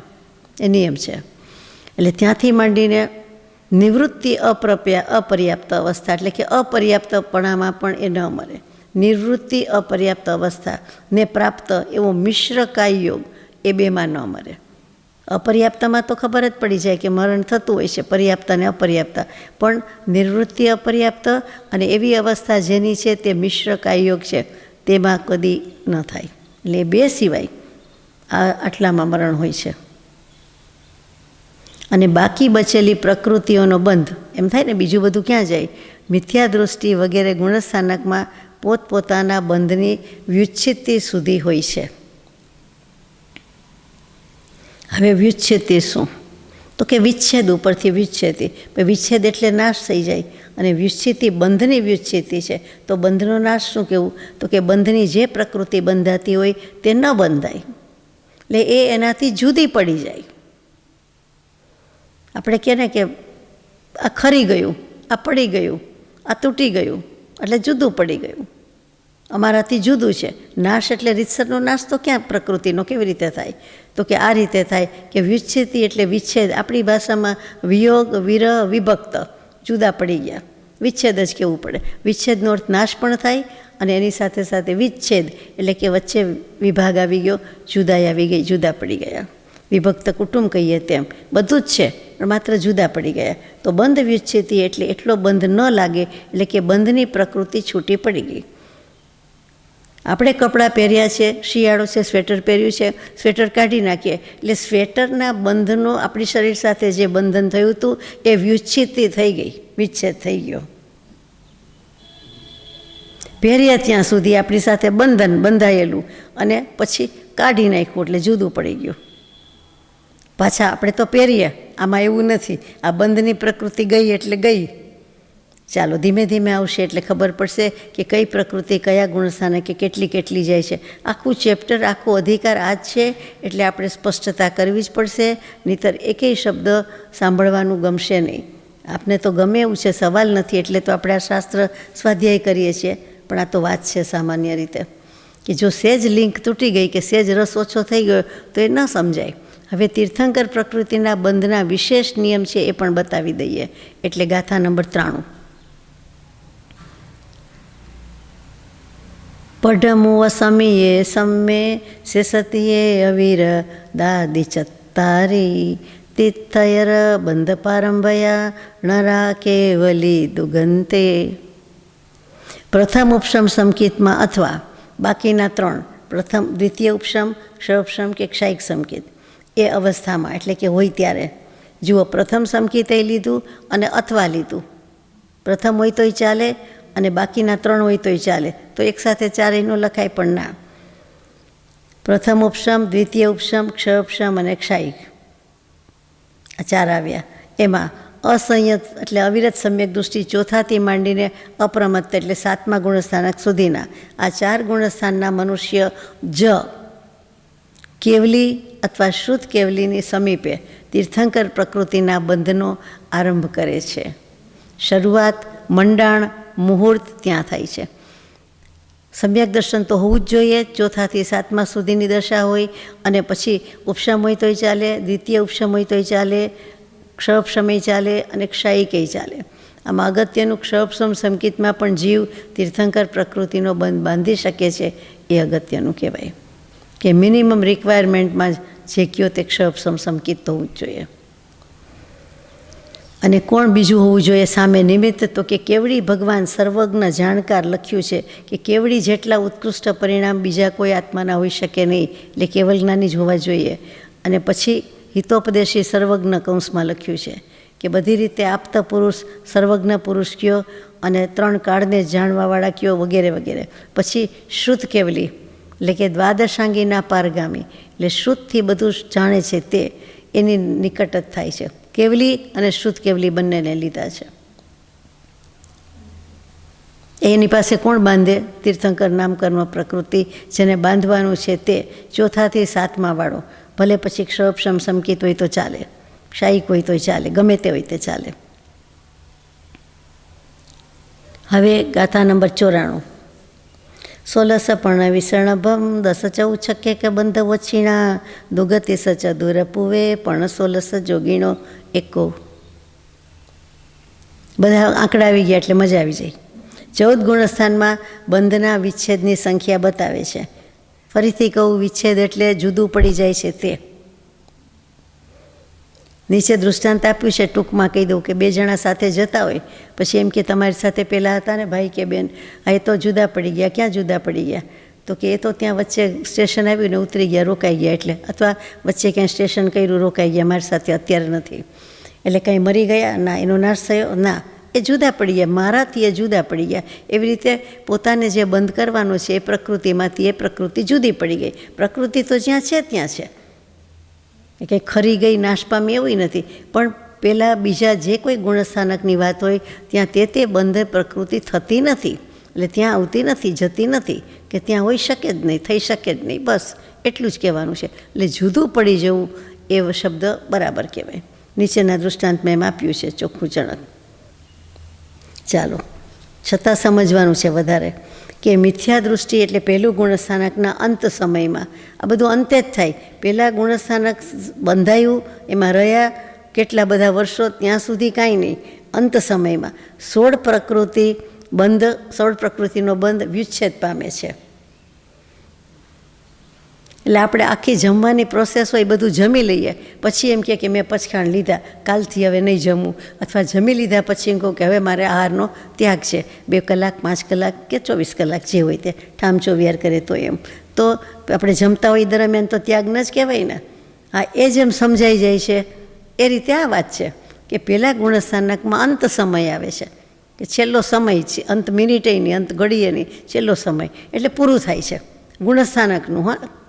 એ નિયમ છે. એટલે ત્યાંથી માંડીને નિવૃત્તિ અપર્યાપ્ત અવસ્થા એટલે કે અપર્યાપ્તપણામાં પણ એ ન મરે. નિવૃત્તિ અપર્યાપ્ત અવસ્થા ને પ્રાપ્ત એવો મિશ્ર કાયયોગ એ બેમાં ન મરે. અપર્યાપ્તમાં તો ખબર જ પડી જાય કે મરણ થતું હોય છે, પર્યાપ્ત અને અપર્યાપ્ત. પણ નિવૃત્તિ અપર્યાપ્ત અને એવી અવસ્થા જેની છે તે મિશ્ર કાયયોગ છે, તેમાં કદી ન થાય. એટલે બે સિવાય આટલામાં મરણ હોય છે. અને બાકી બચેલી પ્રકૃતિઓનો બંધ, એમ થાય ને બીજું બધું ક્યાં જાય? મિથ્યા દૃષ્ટિ વગેરે ગુણસ્થાનકમાં પોતપોતાના બંધની વ્યુચ્છિત્તિ સુધી હોય છે. હવે વ્યુચ્છિત્તિ શું? તો કે વિચ્છેદ ઉપરથી વ્યુચ્છેદી. વિચ્છેદ એટલે નાશ થઈ જાય, અને વ્યુચ્છિત્તિ બંધની વ્યુચ્છિત્તિ છે. તો બંધનો નાશ શું કહેવું? તો કે બંધની જે પ્રકૃતિ બંધાતી હોય તે ન બંધાય, એટલે એ એનાથી જુદી પડી જાય. આપણે કહે ને કે આ ખરી ગયું, આ પડી ગયું, આ તૂટી ગયું, એટલે જુદું પડી ગયું, અમારાથી જુદું છે. નાશ એટલે રીતસરનો નાશ તો ક્યાં પ્રકૃતિનો કેવી રીતે થાય? તો કે આ રીતે થાય કે વ્યુચ્છિત્તિ એટલે વિચ્છેદ. આપણી ભાષામાં વિયોગ, વિરહ, વિભક્ત જુદા પડી ગયા. વિચ્છેદ જ કહેવું પડે. વિચ્છેદનો અર્થ નાશ પણ થાય, અને એની સાથે સાથે વિચ્છેદ એટલે કે વચ્ચે વિભાગ આવી ગયો, જુદાઈ આવી ગઈ, જુદા પડી ગયા. વિભક્ત કુટુંબ કહીએ તેમ બધું જ છે, પણ માત્ર જુદા પડી ગયા. તો બંધ વ્યુચ્છિત્તિ એટલે એટલો બંધ ન લાગે, એટલે કે બંધની પ્રકૃતિ છૂટી પડી ગઈ. આપણે કપડાં પહેર્યા છે, શિયાળો છે, સ્વેટર પહેર્યું છે, સ્વેટર કાઢી નાખીએ એટલે સ્વેટરના બંધનો આપણી શરીર સાથે જે બંધન થયું હતું એ વ્યુચ્છિત્તિ થઈ ગઈ, વિચ્છેદ થઈ ગયો. પહેર્યા ત્યાં સુધી આપણી સાથે બંધન બંધાયેલું, અને પછી કાઢી નાખ્યું એટલે જુદું પડી ગયું. પાછા આપણે તો પહેરીએ, આમાં એવું નથી. આ બંધની પ્રકૃતિ ગઈ એટલે ગઈ. ચાલો ધીમે ધીમે આવશે એટલે ખબર પડશે કે કઈ પ્રકૃતિ કયા ગુણસ્થાને કે કેટલી જાય છે. આખું ચેપ્ટર, આખો અધિકાર આ જ છે, એટલે આપણે સ્પષ્ટતા કરવી જ પડશે. નહીંતર એકેય શબ્દ સાંભળવાનું ગમશે નહીં. આપને તો ગમે એવું છે, સવાલ નથી એટલે તો આપણે આ શાસ્ત્ર સ્વાધ્યાય કરીએ છીએ. પણ આ તો વાત છે સામાન્ય રીતે કે જો સેજ લિંક તૂટી ગઈ કે સેજ રસ ઓછો થઈ ગયો તો એ ન સમજાય. હવે તીર્થંકર પ્રકૃતિના બંધના વિશેષ નિયમ છે એ પણ બતાવી દઈએ. એટલે ગાથા નંબર 93. પઢમુવ સમીયે સમ્મે શેષતિયે અવીર દાદી ચત્તારી તીર્થયર બંધ પારંભયા નરા કેવલી દુગંતે. પ્રથમ ઉપશમ સંકિતમાં અથવા બાકીના 3, પ્રથમ દ્વિતીય ઉપશમ, ક્ષયોપશમ કે ક્ષાયિક સંકિત, એ અવસ્થામાં એટલે કે હોય ત્યારે જુઓ, પ્રથમ સંકિતે લીધું અને અથવા લીધું. પ્રથમ હોય તોય ચાલે અને બાકીના 3 હોય તોય ચાલે. તો એકસાથે ચારેયનું લખાય પણ ના. પ્રથમ ઉપશમ, દ્વિતીય ઉપશમ, ક્ષયોપશમ અને ક્ષાયિક, આ 4 આવ્યા. એમાં અસંયત એટલે અવિરત સમ્યક દૃષ્ટિ ચોથાથી માંડીને અપ્રમત્ત એટલે 7મા ગુણસ્થાનક સુધીના આ 4 ગુણસ્થાનના મનુષ્ય જ કેવલી અથવા શુદ્ધ કેવલીની સમીપે તીર્થંકર પ્રકૃતિના બંધનો આરંભ કરે છે. શરૂઆત, મંડાણ, મુહૂર્ત ત્યાં થાય છે. સમ્યક દર્શન તો હોવું જ જોઈએ. 4થી 7મા સુધીની દશા હોય, અને પછી ઉપશમ હોય તોય ચાલે, દ્વિતીય ઉપશમ હોય તોય ચાલે, ક્ષયોપશમય ચાલે અને ક્ષાયિકેય ચાલે. આમાં અગત્યનું ક્ષયોપશમ સંકિતમાં પણ જીવ તીર્થંકર પ્રકૃતિનો બંધ બાંધી શકે છે. એ અગત્યનું કહેવાય કે મિનિમમ રિક્વાયરમેન્ટમાં જે કયો તે ક્ષયોપશમ સંકિત હોવું જ જોઈએ. અને કોણ બીજું હોવું જોઈએ સામે નિમિત્ત? તો કે કેવડી ભગવાન સર્વજ્ઞ જાણકાર લખ્યું છે કે કેવડી જેટલા ઉત્કૃષ્ટ પરિણામ બીજા કોઈ આત્માના હોઈ શકે નહીં, એટલે કેવલ જ્ઞાની જ હોવા જોઈએ. અને પછી હિતોપદેશી સર્વજ્ઞ કૌંસમાં લખ્યું છે કે બધી રીતે આપતા પુરુષ, સર્વજ્ઞ પુરુષ કયો અને 3 કાળને જાણવાવાળા કયો વગેરે વગેરે. પછી શ્રુત કેવલી એટલે કે દ્વાદશાંગીના પારગામી, એટલે શ્રુતથી બધું જાણે છે તે એની નિકટ જ થાય છે. કેવલી અને શ્રુત કેવલી બંનેને લીધા છે. એની પાસે કોણ બાંધે? તીર્થંકર નામકર્મ પ્રકૃતિ, જેને બાંધવાનું છે તે 4થી 7મા વાળો. ભલે પછી ક્ષોભ સમકિત હોય તો ચાલે, શાયિક હોય તો ચાલે, ગમે તે હોય તે ચાલે. હવે ગાથા નંબર 94. 16 પર્ણ વિસર્ણભમ 10 14 છક્કે કે બંધ વછીણા દુગતિ સચ દુરપુવે પણ 16 જોગીણો એકો. બધા આંકડા આવી ગયા એટલે મજા આવી જાય. 14 ગુણસ્થાનમાં બંધના વિચ્છેદની સંખ્યા બતાવે છે. ફરીથી કહું, વિચ્છેદ એટલે જુદું પડી જાય છે તે. નીચે દૃષ્ટાંત આપ્યું છે, ટૂંકમાં કહી દઉં કે 2 જણા સાથે જતા હોય, પછી એમ કે તમારી સાથે પહેલાં હતા ને ભાઈ કે બેન, આ એ તો જુદા પડી ગયા. ક્યાં જુદા પડી ગયા? તો કે એ તો ત્યાં વચ્ચે સ્ટેશન આવ્યું ને ઉતરી ગયા, રોકાઈ ગયા. એટલે અથવા વચ્ચે ક્યાંય સ્ટેશન કર્યું, રોકાઈ ગયા, મારી સાથે અત્યારે નથી. એટલે કાંઈ મરી ગયા? ના. એનો નાશ થયો? ના. એ જુદા પડી ગયા, મારાથી એ જુદા પડી ગયા. એવી રીતે પોતાને જે બંધ કરવાનો છે એ પ્રકૃતિમાંથી એ પ્રકૃતિ જુદી પડી ગઈ. પ્રકૃતિ તો જ્યાં છે ત્યાં છે, એ કંઈ ખરી ગઈ, નાશ પામી એવું નથી. પણ પહેલાં બીજા જે કોઈ ગુણસ્થાનકની વાત હોય ત્યાં તે બંધ પ્રકૃતિ થતી નથી, એટલે ત્યાં આવતી નથી, જતી નથી, કે ત્યાં હોઈ શકે જ નહીં, થઈ શકે જ નહીં. બસ એટલું જ કહેવાનું છે. એટલે જુદું પડી જવું એ શબ્દ બરાબર કહેવાય. નીચેના દૃષ્ટાંતમાં એમ આપ્યું છે ચોખ્ખું ચણક. ચાલો, છતાં સમજવાનું છે વધારે કે મિથ્યા દૃષ્ટિ એટલે પહેલું ગુણસ્થાનકના અંત સમયમાં. આ બધું અંતે જ થાય. પહેલાં ગુણસ્થાનક બંધાયું, એમાં રહ્યા કેટલા બધા વર્ષો, ત્યાં સુધી કાંઈ નહીં. અંત સમયમાં 16 પ્રકૃતિનો બંધ વિચ્છેદ પામે છે. એટલે આપણે આખી જમવાની પ્રોસેસ હોય બધું જમી લઈએ, પછી એમ કે મેં પચખાણ લીધા, કાલથી હવે નહીં જમવું. અથવા જમી લીધા પછી એમ કહું કે હવે મારે આહારનો ત્યાગ છે, 2 કલાક, 5 કલાક કે 24 કલાક જે હોય તે ઠામચો વિહાર કરે તો એમ. તો આપણે જમતા હોય દરમિયાન તો ત્યાગ ન જ કહેવાય ને. હા, એ જેમ સમજાઈ જાય છે એ રીતે આ વાત છે કે પહેલાં ગુણસ્થાનકમાં અંત સમય આવે છે, કે છેલ્લો સમય છે. અંત મિનિટે નહીં, અંત ઘડીએ નહીં, છેલ્લો સમય એટલે પૂરું થાય છે ગુણસ્થાનકનું. હા,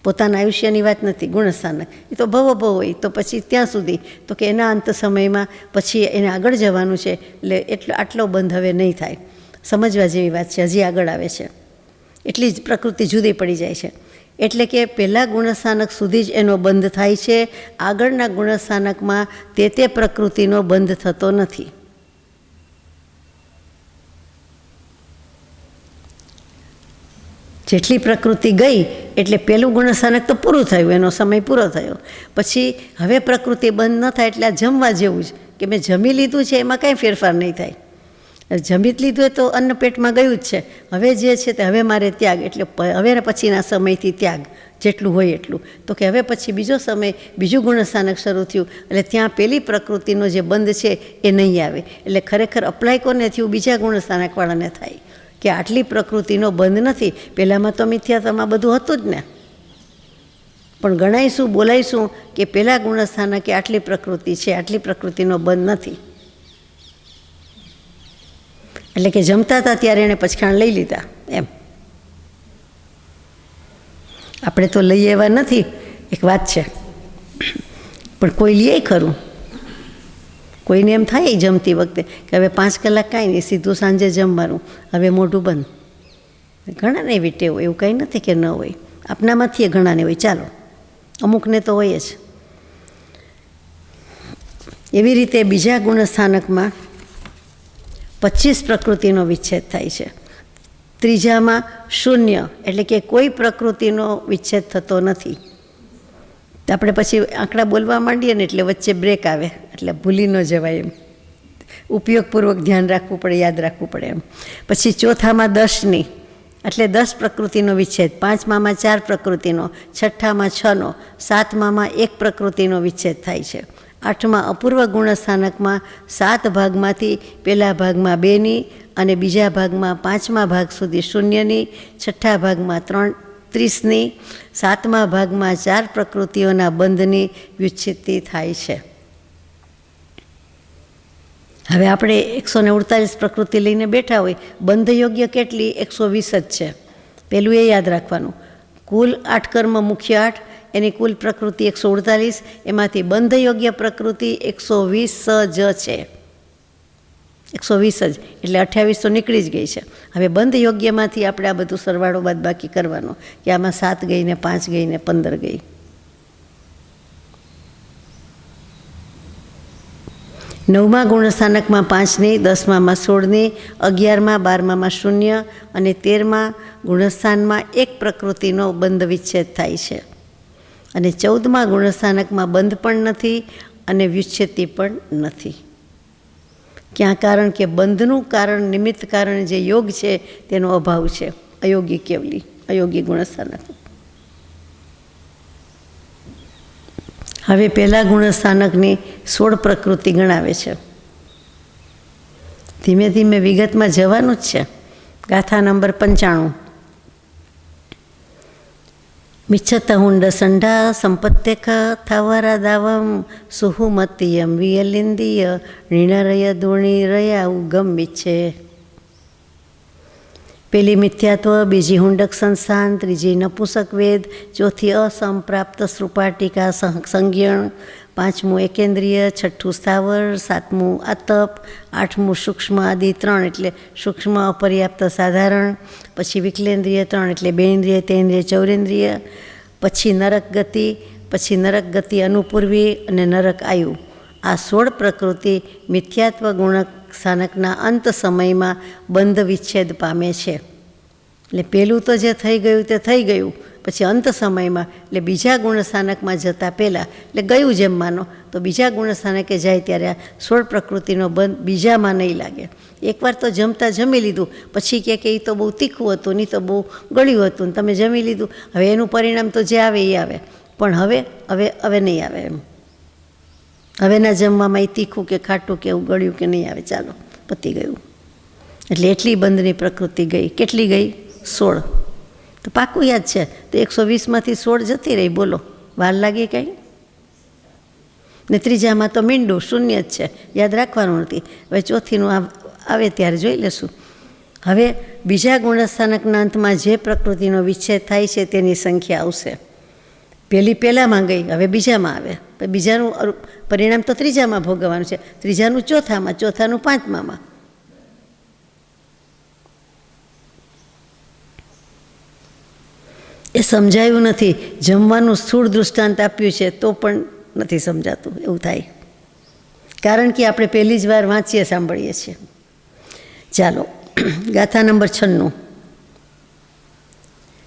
પોતાના આયુષ્યની વાત નથી. ગુણસ્થાનક એ તો ભવ હોય તો પછી ત્યાં સુધી, તો કે એના અંત સમયમાં પછી એને આગળ જવાનું છે. એટલે આટલો બંધ હવે નહીં થાય. સમજવા જેવી વાત છે. હજી આગળ આવે છે. એટલી જ પ્રકૃતિ જુદી પડી જાય છે. એટલે કે પહેલાં ગુણસ્થાનક સુધી જ એનો બંધ થાય છે. આગળના ગુણસ્થાનકમાં તે પ્રકૃતિનો બંધ થતો નથી. જેટલી પ્રકૃતિ ગઈ એટલે પહેલું ગુણસ્થાનક તો પૂરું થયું, એનો સમય પૂરો થયો. પછી હવે પ્રકૃતિ બંધ ન થાય એટલે આ જમવા જેવું જ, કે મેં જમી લીધું છે એમાં કાંઈ ફેરફાર નહીં થાય. જમી જ લીધું એ તો અન્ન પેટમાં ગયું જ છે. હવે જે છે તે હવે મારે ત્યાગ, એટલે હવે પછીના સમયથી ત્યાગ જેટલું હોય એટલું. તો કે હવે પછી બીજો સમય, બીજું ગુણસ્થાનક શરૂ થયું, એટલે ત્યાં પેલી પ્રકૃતિનો જે બંધ છે એ નહીં આવે. એટલે ખરેખર અપ્લાય કોને થયું? બીજા ગુણસ્થાનકવાળાને થાય કે આટલી પ્રકૃતિનો બંધ નથી. પહેલાંમાં તો મિથ્યાત્વમાં બધું હતું જ ને, પણ ગણાઈશું, બોલાઈશું કે પહેલાં ગુણસ્થાનકે આટલી પ્રકૃતિ છે, આટલી પ્રકૃતિનો બંધ નથી. એટલે કે જમતા હતા ત્યારે એણે પચખાણ લઈ લીધા એમ. આપણે તો લઈ એવા નથી, એક વાત છે, પણ કોઈ લે ખરું. કોઈને એમ થાય જમતી વખતે કે હવે 5 કલાક કાંઈ નહીં, સીધું સાંજે જમવાનું, હવે મોઢું બંધ. ઘણાને એવી ટેવ, એવું કંઈ નથી કે ન હોય. આપનામાંથી ઘણાને હોય, ચાલો અમુકને તો હોય જ. એવી રીતે બીજા ગુણસ્થાનકમાં 25 પ્રકૃતિનો વિચ્છેદ થાય છે. ત્રીજામાં 0, એટલે કે કોઈ પ્રકૃતિનો વિચ્છેદ થતો નથી. આપણે પછી આંકડા બોલવા માંડીએ ને એટલે વચ્ચે બ્રેક આવે, એટલે ભૂલી ન જવાય એમ. ઉપયોગપૂર્વક ધ્યાન રાખવું પડે, યાદ રાખવું પડે એમ. પછી ચોથામાં 10ની, એટલે 10 પ્રકૃતિનો વિચ્છેદ. 5મામાં 4 પ્રકૃતિનો, 6મામાં 6નો, 7મામાં 1 પ્રકૃતિનો વિચ્છેદ થાય છે. 8મા અપૂર્વ ગુણસ્થાનકમાં 7 ભાગમાંથી પહેલા ભાગમાં 2ની અને બીજા ભાગમાં 5મા ભાગ સુધી 0ની, 6ઠ્ઠા ભાગમાં 30ની, 7મા ભાગમાં 4 પ્રકૃતિઓના બંધની વિચ્છેદથી થાય છે. હવે આપણે 148 પ્રકૃતિ લઈને બેઠા હોય, બંધ યોગ્ય કેટલી? 120 જ છે. પહેલું એ યાદ રાખવાનું. કુલ 8 કર્મ, મુખ્ય 8, એની કુલ પ્રકૃતિ 148, એમાંથી બંધ યોગ્ય પ્રકૃતિ 120 જ છે. 120 જ, એટલે 28 તો નીકળી જ ગઈ છે. હવે બંધ યોગ્યમાંથી આપણે આ બધું સરવાળો બાદ બાકી કરવાનો, કે આમાં 7 ગઈ ને 5 ગઈ ને 15 ગઈ. નવમા ગુણસ્થાનકમાં 5ની, 10માં 16ની, 11માં 12માં 0 અને 13મા ગુણસ્થાનમાં 1 પ્રકૃતિનો બંધ વિચ્છેદ થાય છે. અને 14મા ગુણસ્થાનકમાં બંધ પણ નથી અને વિચ્છેદતી પણ નથી. ક્યાં? કારણ કે બંધનું કારણ, નિમિત્ત કારણ જે યોગ છે તેનો અભાવ છે. અયોગી કેવલી, અયોગી ગુણસ્થાનક. હવે પહેલા ગુણસ્થાનકની 16 પ્રકૃતિ ગણાવે છે. ધીમે ધીમે વિગતમાં જવાનું જ છે. ગાથા નંબર 95. મિચ્છત હુંડ સંઢા સંપત્તેખ થાવરા દાવમ સુહુમતિયમ વિયલિંદીય નિર્ણય દુણી રયા ઉગમ મિચ્છે. પેલી મિથ્યાત્વ, બીજી હુંડક સંસ્થાન, ત્રીજી નપુસક વેદ, ચોથી અસંપ્રાપ્ત સૃપાટિકા સંજ્ઞણ, 5મું એકેન્દ્રિય, 6ઠું સ્થાવર, 7મું આતપ, 8મું સૂક્ષ્મ આદિ 3 એટલે સૂક્ષ્મ અપર્યાપ્ત સાધારણ, પછી વિકલેન્દ્રિય 3 એટલે 2 ઇન્દ્રિય, 3 ઇન્દ્રિય, 4 ઇન્દ્રિય, પછી નરક ગતિ, પછી નરક ગતિ અનુપૂર્વી અને નરક આયુ. આ 16 પ્રકૃતિ મિથ્યાત્વ ગુણક સ્થાનકના અંત સમયમાં બંધ વિચ્છેદ પામે છે. એટલે પહેલું તો જે થઈ ગયું તે થઈ ગયું, પછી અંત સમયમાં એટલે બીજા ગુણસ્થાનકમાં જતાં પહેલાં, એટલે ગયું જેમ માનો, તો બીજા ગુણસ્થાનકે જાય ત્યારે આ 16 પ્રકૃતિનો બંધ બીજામાં નહીં લાગે. એકવાર તો જમતા જમી લીધું, પછી કે એ તો બહુ તીખું હતું, નહીં તો બહુ ગળ્યું હતું, ને તમે જમી લીધું, હવે એનું પરિણામ તો જે આવે એ આવે, પણ હવે નહીં આવે. એમ હવેના જમવામાં એ તીખું કે ખાટું કે એવું ગળ્યું કે નહીં આવે, ચાલો પતી ગયું. એટલે એટલી બંધની પ્રકૃતિ ગઈ. કેટલી ગઈ? 16. તો પાકું યાદ છે. તો 120માંથી 16 જતી રહી. બોલો, વાર લાગી કંઈ? ને ત્રીજામાં તો મીંડું શૂન્ય જ છે, યાદ રાખવાનું નથી. હવે ચોથીનું આવે ત્યારે જોઈ લેશું. હવે બીજા ગુણસ્થાનકના અંતમાં જે પ્રકૃતિનો વિચ્છેદ થાય છે તેની સંખ્યા આવશે. પહેલામાં ગઈ, હવે બીજામાં આવે. બીજાનું પરિણામ તો ત્રીજામાં ભોગવવાનું છે, ત્રીજાનું ચોથામાં, ચોથાનું 5મામાં. એ સમજાયું નથી. જમવાનું સ્થૂળ દૃષ્ટાંત આપ્યું છે તો પણ નથી સમજાતું, એવું થાય. કારણ કે આપણે પહેલી જ વાર વાંચીએ, સાંભળીએ છીએ. ચાલો, ગાથા નંબર 96.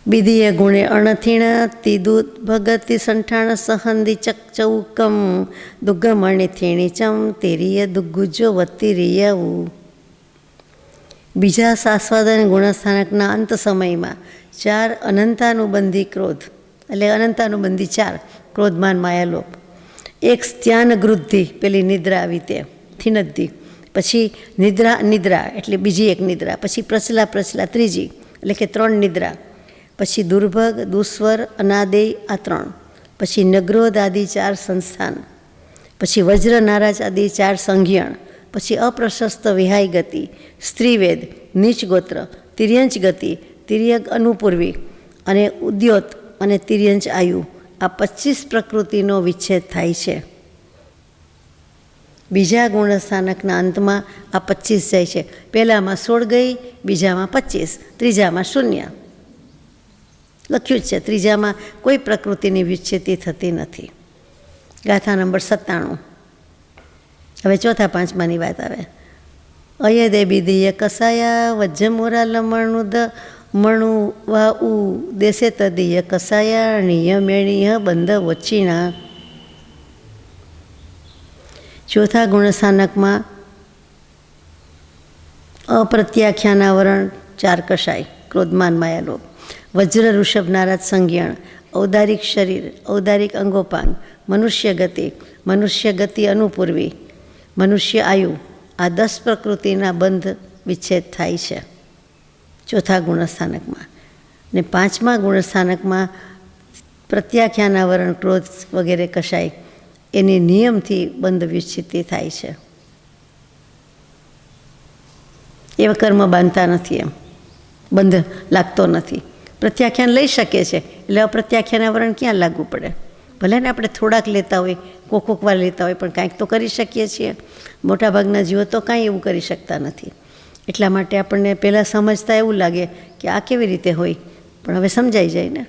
બીદીય ગુણે અણથીણ તીદૂત ભગતિ સંઠાણ સહંદી ચકચૌકમ દુગ્ગમણી થીણી ચમ તેરીય દુગ્ગુજો વત્તિરિયવું. બીજા શાસ્વાદન ગુણસ્થાનકના અંત સમયમાં 4 અનંતાનુબંધી ક્રોધ, એટલે અનંતાનુબંધી 4 ક્રોધમાન માયાલોપ, 1 સ્ત્યાન ગૃદ્ધિ, પેલી નિદ્રા આવી તે થીનદ્ધિ, પછી નિદ્રા એટલે બીજી 1 નિદ્રા, પછી પ્રચલા ત્રીજી એટલે કે 3 નિદ્રા, પછી દુર્ભગ, દુસ્વર, અનાદેય આ 3, પછી નગ્રોધ આદિ 4 સંસ્થાન, પછી વજ્ર નારાજ આદિ 4 સંજ્ઞણ, પછી અપ્રશસ્ત વિહાય ગતિ, સ્ત્રીવેદ, નીચ ગોત્ર, તિર્યંચ ગતિ, તિર્યગ અનુપૂર્વી અને ઉદ્યોત અને તિર્યંચ આયુ. આ 25 પ્રકૃતિનો વિચ્છેદ થાય છે. બીજા ગુણસ્થાનકના અંતમાં આ 25 જાય છે. પહેલામાં 16 ગઈ, બીજામાં 25, ત્રીજામાં 0 લખ્યું જ છે. ત્રીજામાં કોઈ પ્રકૃતિની વિચ્છેદી થતી નથી. ગાથા નંબર 97. હવે ચોથા 5માની વાત આવે. અયદે બીદીય કસાયા વજ્જમોરા લમણુદ મણુ વા ઉ દેશે તદીય કસાયા નિયમેણીય બંધ વચ્ચીણા. ચોથા ગુણસ્થાનકમાં અપ્રત્યાખ્યાનાવરણ 4 કષાય, ક્રોધમાન માયાલોપ, વજ્ર ઋષભ નારાજ સંજ્ઞાણ, ઔદારિક શરીર, ઔદારિક અંગોપાંગ, મનુષ્ય ગતિ અનુપૂર્વી, મનુષ્ય આયુ. આ 10 પ્રકૃતિના બંધ વિચ્છેદ થાય છે ચોથા ગુણસ્થાનકમાં. ને 5મા ગુણસ્થાનકમાં પ્રત્યાખ્યાનાવરણ, ક્રોધ વગેરે કશાય એની નિયમથી બંધ વિચ્છેદી થાય છે. એવા કર્મ બાંધતા નથી, એમ બંધ લાગતો નથી. પ્રત્યાખ્યાન લઈ શકે છે, એટલે અપ્રત્યાખ્યાન આવરણ ક્યાં લાગુ પડે? ભલે ને આપણે થોડાક લેતા હોય, કોક વાર લેતા હોય, પણ કાંઈક તો કરી શકીએ છીએ. મોટાભાગના જીવો તો કાંઈ એવું કરી શકતા નથી. એટલા માટે આપણને પહેલાં સમજતા એવું લાગે કે આ કેવી રીતે હોય, પણ હવે સમજાઈ જાય ને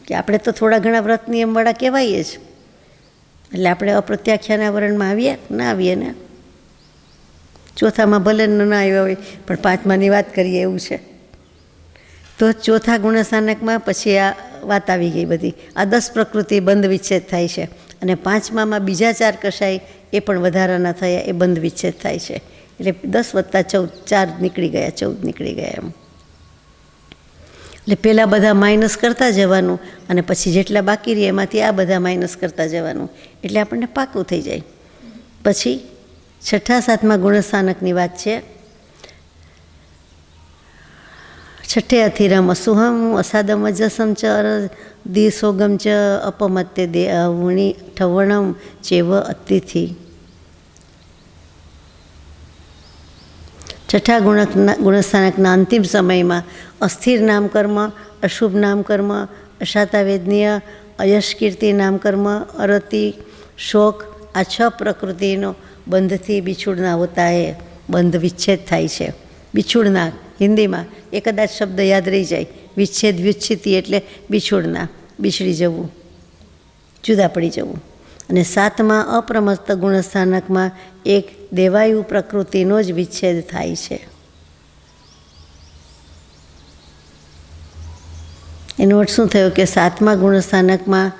કે આપણે તો થોડા ઘણા વ્રત નિયમવાળા કહેવાઈએ જ. એટલે આપણે અપ્રત્યાખ્યાન આવરણમાં આવીએ ના આવીએ ને, ચોથામાં ભલે ન આવ્યા હોય પણ પાંચમાની વાત કરીએ એવું છે. તો ચોથા ગુણસ્થાનકમાં પછી આ વાત આવી ગઈ બધી. આ 10 પ્રકૃતિ બંધ વિચ્છેદ થાય છે, અને પાંચમામાં બીજા 4 કશાય એ પણ વધારાના થયા, એ બંધ વિચ્છેદ થાય છે. એટલે 10 + 14 4 નીકળી ગયા, 14 નીકળી ગયા એમ. એટલે પહેલાં બધા માઇનસ કરતા જવાનું, અને પછી જેટલા બાકી રહે એમાંથી આ બધા માઇનસ કરતા જવાનું, એટલે આપણને પાકું થઈ જાય. પછી છઠ્ઠા સાતમા ગુણસ્થાનકની વાત છે. છઠ્ઠે અથિરમ અસુહમ અસાદમ અજસમ ચ દિસોગમ ચ અપમત્ય દે અવુણી ઠવણમ ચેવ અતિથિ. છઠ્ઠા ગુણસ્થાનકના અંતિમ સમયમાં અસ્થિર નામકર્મ, અશુભ નામકર્મ, અશાતાવેદનીય, અયશકીર્તિ નામકર્મ, અરતિ, શોક, આ 6 પ્રકૃતિનો બંધથી બિછુડના હોતા હે, બંધ વિચ્છેદ થાય છે. બિછુડના હિન્દીમાં એ કદાચ શબ્દ યાદ રહી જાય, વિચ્છેદ વ્યુચ્છિતિ એટલે બિછુડના, બિછડી જવું, જુદા પડી જવું. અને સાતમા અપ્રમસ્ત ગુણસ્થાનકમાં એક દેવાયુ પ્રકૃતિનો જ વિચ્છેદ થાય છે. એનો અર્થ શું થયો કે સાતમા ગુણસ્થાનકમાં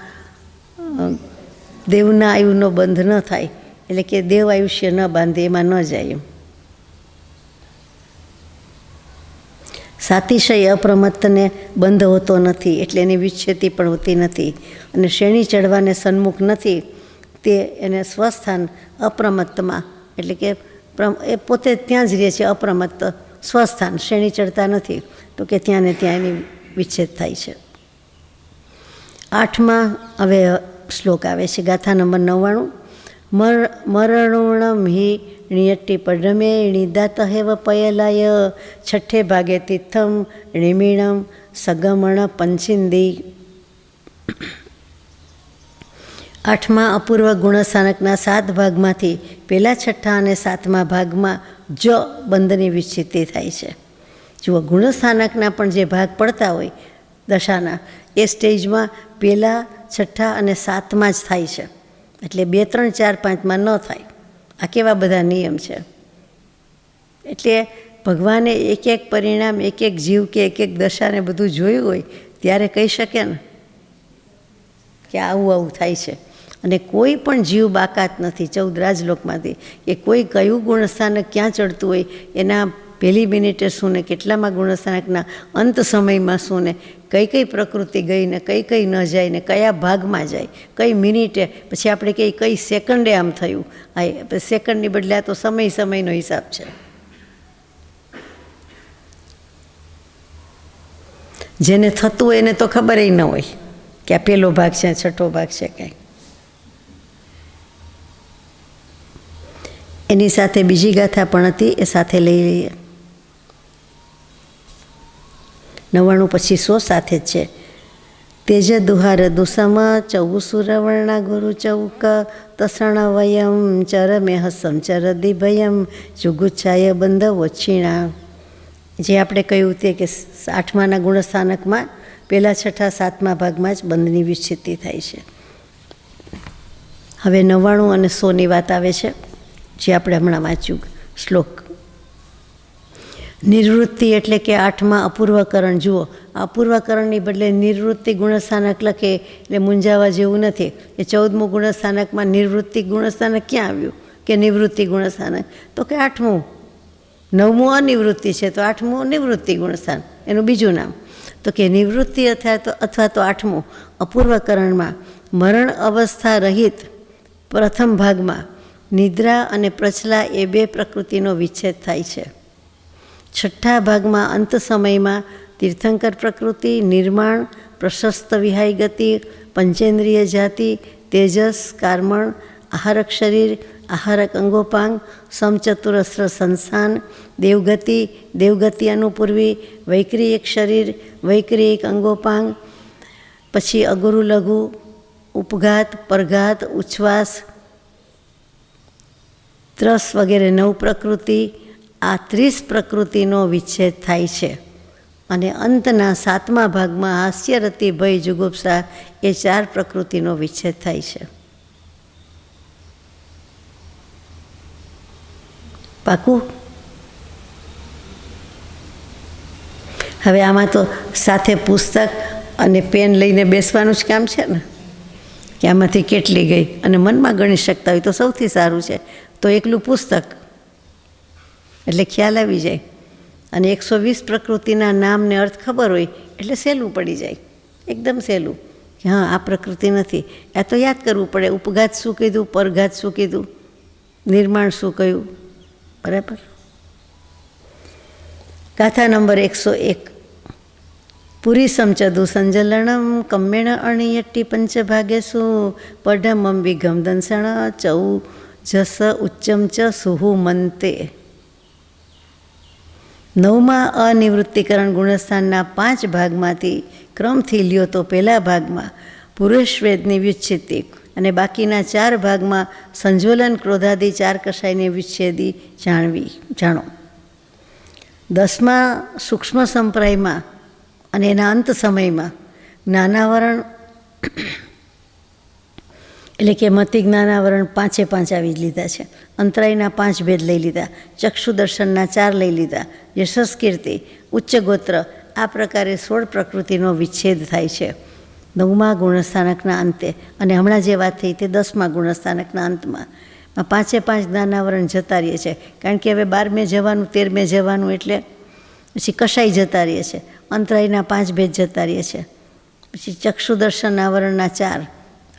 દેવના આયુનો બંધ ન થાય, એટલે કે દેવ આયુષ્ય ન બાંધે, એમાં ન જાય. સાતિશય અપ્રમત્તને બંધ હોતો નથી, એટલે એની વિચ્છેદી પણ હોતી નથી. અને શ્રેણી ચડવાને સન્મુખ નથી, તે એને સ્વસ્થાન અપ્રમત્તમાં, એટલે કે એ પોતે ત્યાં જ રહે છે, અપ્રમત્ત સ્વસ્થાન, શ્રેણી ચડતા નથી, તો કે ત્યાં ને ત્યાં એની વિચ્છેદ થાય છે. 8માં હવે શ્લોક આવે છે, ગાથા નંબર 99. મરણુણમ હિ ણિયટ્ટી પડમે ણિદાત હેવ પયલાય છઠ્ઠે ભાગે તિથમ ણિમીણમ સગમણ પંચિંદી. 8મા અપૂર્વ ગુણસ્થાનકના 7 ભાગમાંથી પહેલા, છઠ્ઠા અને 7મા ભાગમાં જ બંધની વિચ્છિતિ થાય છે. જુઓ, ગુણસ્થાનકના પણ જે ભાગ પડતા હોય દશાના, એ સ્ટેજમાં પહેલા, છઠ્ઠા અને 7મા જ થાય છે. એટલે 2, 3, 4, 5માં ન થાય. આ કેવા બધા નિયમ છે! એટલે ભગવાને એક એક પરિણામ, એક એક જીવ કે એક એક દશાને બધું જોયું હોય ત્યારે કહી શકે ને કે આવું આવું થાય છે. અને કોઈ પણ જીવ બાકાત નથી 14 રાજલોકમાંથી, કે કોઈ કયું ગુણસ્થાનક ક્યાં ચડતું હોય, એના પહેલી મિનિટે શું ને કેટલામાં ગુણસ્થાનકના અંત સમયમાં શું ને કઈ કઈ પ્રકૃતિ ગઈ ને કઈ કઈ ન જાય ને કયા ભાગમાં જાય, કઈ મિનિટે, પછી આપણે કઈ સેકન્ડે આમ થયું. આ સેકન્ડની બદલે આ તો સમયનો હિસાબ છે. જેને થતું હોય એને તો ખબર ન હોય કે આ પહેલો ભાગ છે, છઠ્ઠો ભાગ છે કાંઈ. એની સાથે બીજી ગાથા પણ હતી, એ સાથે લઈ લઈએ. 99 પછી 100 સાથે જ છે. તેજ દુહાર દુસમ ચૌસુરવર્ણા ગુરુ ચૌક તસણ વયમ ચર મેહસમ ચર દિભયમ જુગુચ્છાય બંધ ઓછીણા. જે આપણે કહ્યું તે કે 8માના ગુણસ્થાનકમાં પહેલા, છઠ્ઠા, 7મા ભાગમાં જ બંધની વિચ્છિતિ થાય છે. હવે 99 અને 100ની વાત આવે છે, જે આપણે હમણાં વાંચ્યું શ્લોક. નિવૃત્તિ એટલે કે 8મા અપૂર્વકરણ. જુઓ, અપૂર્વકરણની બદલે નિવૃત્તિ ગુણસ્થાનક લખે એટલે મૂંઝાવા જેવું નથી. એ 14મું ગુણસ્થાનકમાં નિવૃત્તિ ગુણસ્થાનક ક્યાં આવ્યું કે નિવૃત્તિ ગુણસ્થાનક? તો કે 8મું. 9મું અનિવૃત્તિ છે, તો 8મું નિવૃત્તિ ગુણસ્થાન, એનું બીજું નામ. તો કે નિવૃત્તિ અથવા તો 8મું અપૂર્વકરણમાં મરણ અવસ્થા રહિત પ્રથમ ભાગમાં નિદ્રા અને પ્રચલા એ 2 પ્રકૃતિનો વિચ્છેદ થાય છે. છઠ્ઠા ભાગમાં અંત સમયમાં તીર્થંકર પ્રકૃતિ, નિર્માણ, પ્રશસ્ત વિહાય ગતિ, પંચેન્દ્રિય જાતિ, તેજસ, કાર્મણ, આહારક શરીર આહારક અંગોપાંગ, સમચતુરસ્ર સંસ્થાન, દેવગતિ, દેવગતિ અનુપૂર્વી, વૈકરી એક શરીર, વૈકરી એક અંગોપાંગ, પછી અગુરુ લઘુ, ઉપઘાત, પરઘાત, ઉચ્છ્વાસ, ત્રસ વગેરે 9 પ્રકૃતિ. આ 30 પ્રકૃતિનો વિચ્છેદ થાય છે અને અંતના 7મા ભાગમાં હાસ્યરતિ, ભય, જુગુપ્સા એ 4 પ્રકૃતિનો વિચ્છેદ થાય છે. પાકું? હવે આમાં તો સાથે પુસ્તક અને પેન લઈને બેસવાનું જ કામ છે ને, કે આમાંથી કેટલી ગઈ, અને મનમાં ગણી શકતા હોય તો સૌથી સારું છે. તો એકલું પુસ્તક એટલે ખ્યાલ આવી જાય, અને 120 પ્રકૃતિના નામને અર્થ ખબર હોય એટલે સહેલું પડી જાય, એકદમ સહેલું કે હા આ પ્રકૃતિ નથી. આ તો યાદ કરવું પડે, ઉપઘાત શું કીધું, પરઘાત શું કીધું, નિર્માણ શું કહ્યું. બરાબર. ગાથા નંબર 101. પુરી સમચદુ સંજલણમ કમ્મેણ અણિયટ્ટી પંચભાગેસુ પઢમમ વિગમ દંસણ ચૌ જસ ઉચ્ચમ ચ સુહુ મંતે. 9મા અનિવૃત્તિકરણ ગુણસ્થાનના 5 ભાગમાંથી ક્રમથી લ્યો તો પહેલા ભાગમાં પુરુષવેદની વ્યુચ્છિતિ અને બાકીના 4 ભાગમાં સંજ્વલન, ક્રોધાદિ 4 કષાયની વિચ્છેદી જાણો. 10મા સૂક્ષ્મ સંપ્રાયમાં અને એના અંત સમયમાં જ્ઞાનાવરણ એટલે કે મતિ જ્ઞાનાવરણ 5 આવી જ લીધા છે. અંતરાયના 5 ભેદ લઈ લીધા, ચક્ષુ દર્શનના 4 લઈ લીધા, યશસ કીર્તિ, ઉચ્ચ ગોત્ર, આ પ્રકારે 16 પ્રકૃતિનો વિચ્છેદ થાય છે 9મા ગુણસ્થાનકના અંતે. અને હમણાં જે વાત થઈ તે 10મા ગુણસ્થાનકના અંતમાં 5 જ્ઞાનાવરણ જતા રહીએ છે, કારણ કે હવે 12મે જવાનું, 13મે જવાનું, એટલે પછી કશાઈ જતા રહીએ છે. અંતરાયના 5 ભેદ જતા રહીએ છે, પછી ચક્ષુ દર્શન આવરણના 4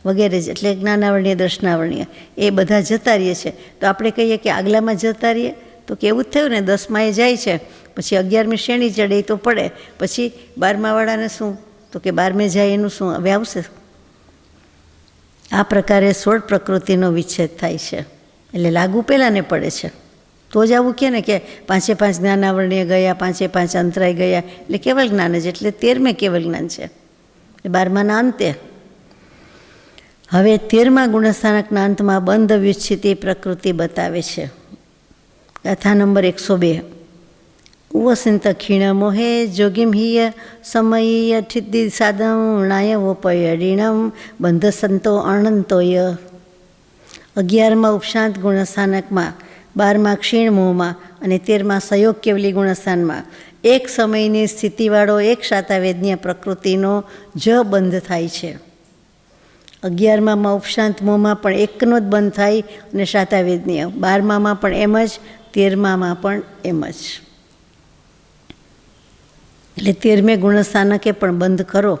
વગેરે, એટલે જ્ઞાનાવરણીય, દર્શનાવરણીય, એ બધા જતા રહીએ છે. તો આપણે કહીએ કે આગલામાં જતા રહીએ, તો કેવું જ થયું ને, 10મા જાય છે, પછી 11મી શેણી ચડે તો પડે, પછી 12માવાળાને શું, તો કે 12મે જાય એનું શું હવે આવશે. આ પ્રકારે 16 પ્રકૃતિનો વિચ્છેદ થાય છે, એટલે લાગુ પહેલાંને પડે છે. તો જ આવું કહે ને કે 5 જ્ઞાનાવરણીય ગયા, 5 અંતરાય ગયા, એટલે કેવલ જ્ઞાન જ, એટલે 13મે કેવલ જ્ઞાન છે, 12માના અંતે. હવે 13મા ગુણસ્થાનકના અંતમાં બંધ વ્યુચ્છિતિ પ્રકૃતિ બતાવે છે. ગાથા નંબર 102. ઉવસિંત ખીણ મોહે જોગીમ હિય સમયીય ઠિદ્ધિ સાદમ નાયવોપયડીણમ બંધ સંતો અનંતોય. 11મા ઉપશાંત ગુણસ્થાનકમાં, 12મા ક્ષીણ મોહમાં અને 13મા સયોગ કેવલી ગુણસ્થાનમાં એક સમયની સ્થિતિવાળો એક શાતાવેદનીય પ્રકૃતિનો જ બંધ થાય છે. 11મા ઉપશાંત મોહમાં પણ એકનો જ બંધ થાય અને શાતાવેદનીય, 12મામાં પણ એમ જ, 13મામાં પણ એમ જ. એટલે 13મે ગુણસ્થાનકે પણ બંધ ખરો.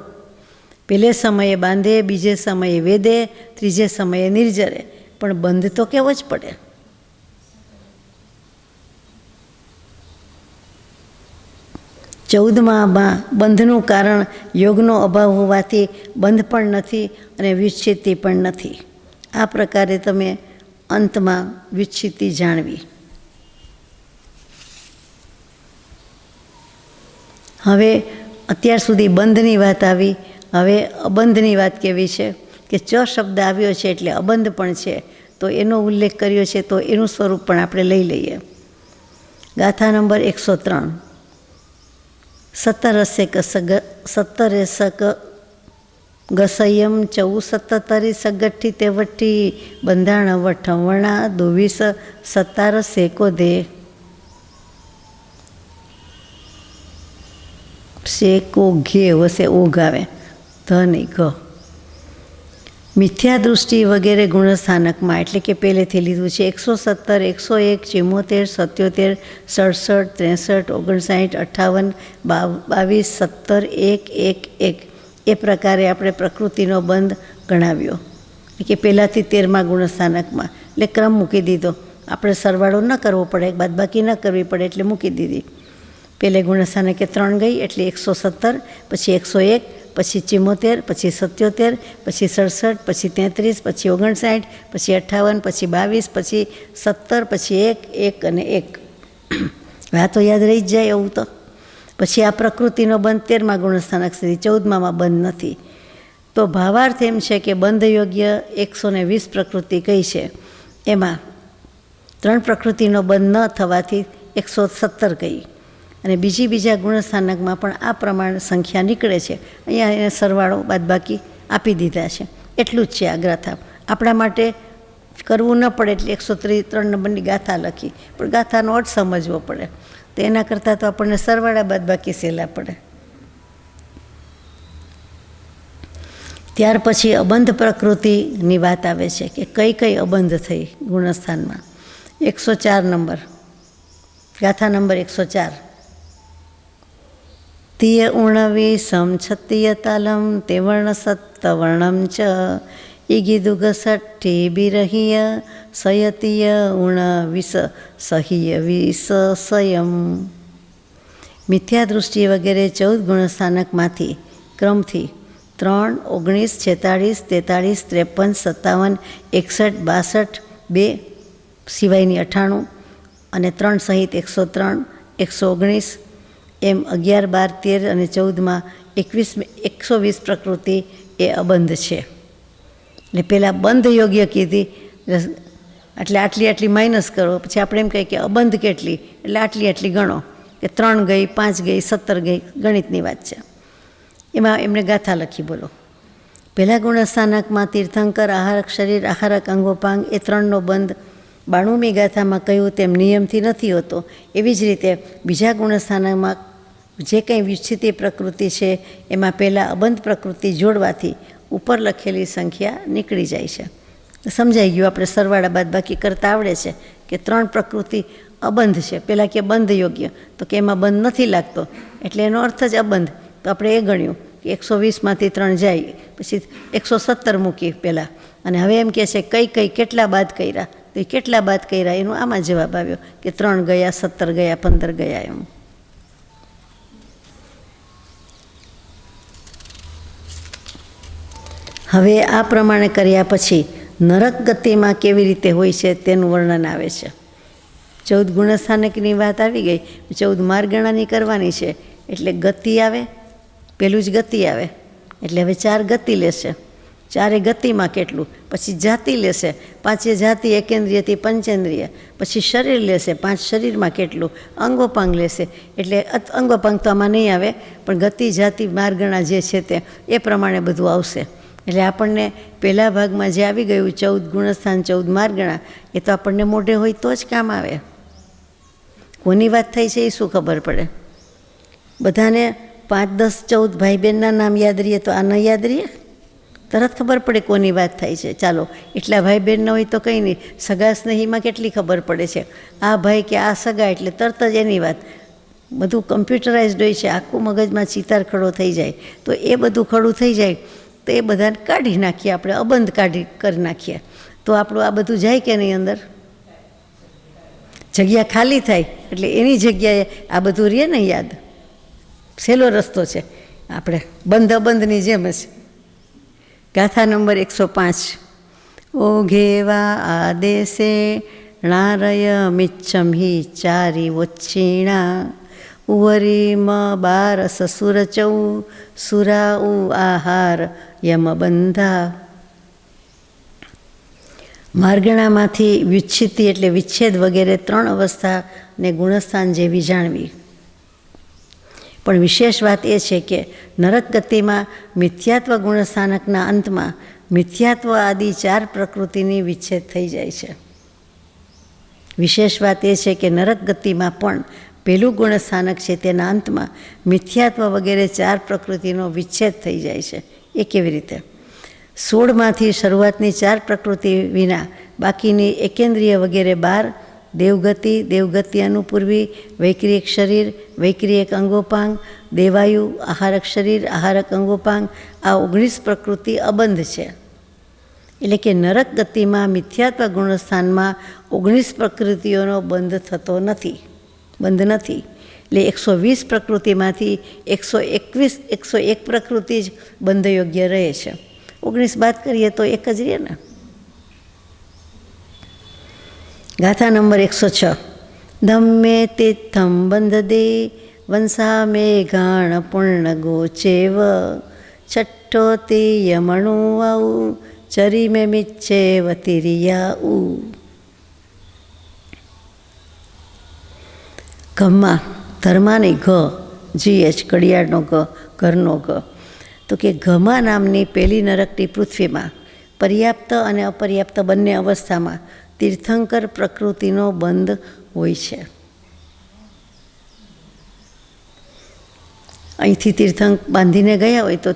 પહેલે સમયે બાંધે, બીજે સમયે વેદે, ત્રીજે સમયે નિર્જરે, પણ બંધ તો કેવો જ પડે. ચૌદમામાં બંધનું કારણ યોગનો અભાવ હોવાથી બંધ પણ નથી અને વિચ્છિતિ પણ નથી. આ પ્રકારે તમે અંતમાં વિચ્છિતિ જાણવી. હવે અત્યાર સુધી બંધની વાત આવી, હવે અબંધની વાત કેવી છે કે ચ શબ્દ આવ્યો છે એટલે અબંધ પણ છે, તો એનો ઉલ્લેખ કર્યો છે, તો એનું સ્વરૂપ પણ આપણે લઈ લઈએ. ગાથા નંબર 103. 17 ગસયમ ચૌ 77 સગઠ્ઠી તેવઠ્ઠી બંધાણ વઠવણા 22 17 સેકો દે. શેકો ઘે વસે ઓઘ આવે, ધ નહીં ઘ. મિથ્યા દૃષ્ટિ વગેરે ગુણસ્થાનકમાં, એટલે કે પહેલેથી લીધું છે 117, 101, 74, 77, 67, 59, 58, 22, 17, 1, 1, 1 એ પ્રકારે આપણે પ્રકૃતિનો બંધ ગણાવ્યો. કે પહેલાંથી 13મા ગુણસ્થાનકમાં, એટલે ક્રમ મૂકી દીધો. આપણે સરવાળો ન કરવો પડે, બાદબાકી ન કરવી પડે, એટલે મૂકી દીધી. પહેલે ગુણસ્થાનકે 3 ગઈ એટલે 117, પછી 101, પછી 74, પછી 77, પછી 67, પછી 33, પછી 59, પછી 58, પછી 22, પછી 17, પછી 1 અને 1. આ તો યાદ રહી જ જાય એવું તો. પછી આ પ્રકૃતિનો બંધ 13મા ગુણસ્થાનક સુધી, 14માં બંધ નથી. તો ભાવાર્થ એમ છે કે બંધ યોગ્ય 120 પ્રકૃતિ કઈ છે, એમાં 3 પ્રકૃતિનો બંધ ન થવાથી 117 કહી, અને બીજા ગુણસ્થાનકમાં પણ આ પ્રમાણે સંખ્યા નીકળે છે. અહીંયા એને સરવાળો બાદબાકી આપી દીધા છે. એટલું જ છે આ ગાથા. આપણા માટે કરવું ન પડે એટલે 103 નંબરની ગાથા લખી, પણ ગાથાનો અર્થ સમજવો પડે. તો એના કરતાં તો આપણને સરવાળા બાદબાકી સહેલા પડે. ત્યાર પછી અબંધ પ્રકૃતિની વાત આવે છે કે કઈ કઈ અબંધ થઈ ગુણસ્થાનમાં. 104 નંબર, ગાથા નંબર 104. તિય ઉણવી સમછત્તિય તાલમ તે વર્ણ સત્તવર્ણમ ચ ઈગીદુગ સઠ્ઠી બિરહીય સયતિય ઉણ વિસ સહિય વિસ સંયમ. મિથ્યા દૃષ્ટિ વગેરે 14 ગુણસ્થાનકમાંથી ક્રમથી 3, 19, 46, 43, 53, 57, 61, 62 સિવાયની 98 અને 3 સહિત 103, 119 એમ 11, 12, 13 અને 14માં 120 પ્રકૃતિ એ અબંધ છે. એટલે પહેલાં બંધ યોગ્ય કીધી એટલે આટલી માઇનસ કરો, પછી આપણે એમ કહીએ કે અબંધ કેટલી, એટલે આટલી ગણો કે 3 ગઈ, 5 ગઈ, 17 ગઈ, ગણિતની વાત છે. એમાં એમણે ગાથા લખી. બોલો. પહેલા ગુણસ્થાનકમાં તીર્થંકર, આહારક શરીર, આહારક અંગોપાંગ એ 3નો બંધ 92મી ગાથામાં કહ્યું તેમ નિયમથી નથી હોતો. એવી જ રીતે બીજા ગુણસ્થાનકમાં જે કંઈ વિચ્છિતી પ્રકૃતિ છે એમાં પહેલાં અબંધ પ્રકૃતિ જોડવાથી ઉપર લખેલી સંખ્યા નીકળી જાય છે. સમજાઈ ગયું. આપણે સરવાળા બાદબાકી કરતા આવડે છે કે 3 પ્રકૃતિ અબંધ છે. પહેલાં કે બંધ યોગ્ય, તો કે એમાં બંધ નથી લાગતો એટલે એનો અર્થ જ અબંધ. તો આપણે એ ગણ્યું કે 120માંથી 3 જાય, પછી 117 મૂકી પહેલાં, અને હવે એમ કહે છે કઈ કેટલા બાદ કર્યા, તો એ કેટલા બાદ કર્યા એનો આમાં જવાબ આવ્યો કે 3 ગયા, 17 ગયા, 15 ગયા એમ. હવે આ પ્રમાણે કર્યા પછી નરક ગતિમાં કેવી રીતે હોય છે તેનું વર્ણન આવે છે. 14 ગુણસ્થાનકની વાત આવી ગઈ, 14 માર્ગણાની કરવાની છે એટલે ગતિ આવે, પહેલું જ ગતિ આવે એટલે હવે 4 ગતિ લેશે. 4 ગતિમાં કેટલું, પછી જાતિ લેશે, 5 જાતિ એકેન્દ્રિયથી પંચેન્દ્રિય, પછી શરીર લેશે, 5 શરીરમાં કેટલું, અંગોપાંગ લેશે એટલે અંગોપાંગ તો આમાં નહીં આવે, પણ ગતિ જાતિ માર્ગણા જે છે તે એ પ્રમાણે બધું આવશે. એટલે આપણને પહેલા ભાગમાં જે આવી ગયું 14 ગુણસ્થાન 14 માર્ગણા એ તો આપણને મોઢે હોય તો જ કામ આવે. કોની વાત થઈ છે એ શું ખબર પડે? બધાને 5, 10, 14 ભાઈ બહેનના નામ યાદ રહીએ તો આ ન યાદ રહીએ? તરત ખબર પડે કોની વાત થાય છે. ચાલો, એટલા ભાઈ બહેન ન હોય તો કંઈ નહીં, સગા સ્નેહીમાં કેટલી ખબર પડે છે. આ ભાઈ કે આ સગા એટલે તરત જ એની વાત. બધું કમ્પ્યુટરાઇઝડ હોય છે, આખું મગજમાં ચિતાર ખડો થઈ જાય. તો એ બધું ખડું થઈ જાય તો એ બધાને કાઢી નાખીએ આપણે, અબંધ કરી નાખીએ તો આપણું આ બધું જાય કે નહીં અંદર? જગ્યા ખાલી થાય એટલે એની જગ્યાએ આ બધું રહે ને યાદ. સહેલો રસ્તો છે આપણે બંધ અબંધની જેમ જ. ગાથા નંબર 105. ઓઘેવા આદેશે ણારય મિચ્છમ હિ ચારી વોચ્છીણા ઉવરીમ 12 સુરચૌ સુરા ઉ આહાર યમબંધા. માર્ગણામાંથી વિચ્છિતિ એટલે વિચ્છેદ વગેરે 3 અવસ્થાને ગુણસ્થાન જેવી જાણવી. પણ વિશેષ વાત એ છે કે નરક ગતિમાં મિથ્યાત્વ ગુણસ્થાનકના અંતમાં મિથ્યાત્વ આદિ 4 પ્રકૃતિની વિચ્છેદ થઈ જાય છે. વિશેષ વાત એ છે કે નરક ગતિમાં પણ પહેલું ગુણસ્થાનક છે તેના અંતમાં મિથ્યાત્વ વગેરે 4 પ્રકૃતિનો વિચ્છેદ થઈ જાય છે. એ કેવી રીતે? 16માંથી શરૂઆતની 4 પ્રકૃતિ વિના બાકીની એકેન્દ્રિય વગેરે 12, દેવગતિ અનુપૂર્વી, વૈક્રિયક શરીર, વૈક્રિયક અંગોપાંગ, દેવાયુ, આહારક શરીર, આહારક અંગોપાંગ, આ 19 પ્રકૃતિ અબંધ છે. એટલે કે નરક ગતિમાં મિથ્યાત્વ ગુણસ્થાનમાં 19 પ્રકૃતિઓનો બંધ નથી. એટલે 120 પ્રકૃતિમાંથી 101 પ્રકૃતિ જ બંધયોગ્ય રહે છે. 19 બાદ કરીએ તો એક જ રહે ને. ગાથા નંબર 106. ધમ્મે તીર્થમ બંધ દે વંશા મેઘાણ પૂર્ણ ગોચેવ છઠ્ઠો તે યમણુ આઉ ચરીમે મિચ્છેવ તિરિયાઉ. ઘમાં ધર્માની GH ઘડિયાળનો ઘરનો તો કે ઘમા નામની પહેલી નરકની પૃથ્વીમાં પર્યાપ્ત અને અપર્યાપ્ત બંને અવસ્થામાં તીર્થંકર પ્રકૃતિનો બંધ હોય છે. અહીંથી તીર્થંક બાંધીને ગયા હોય તો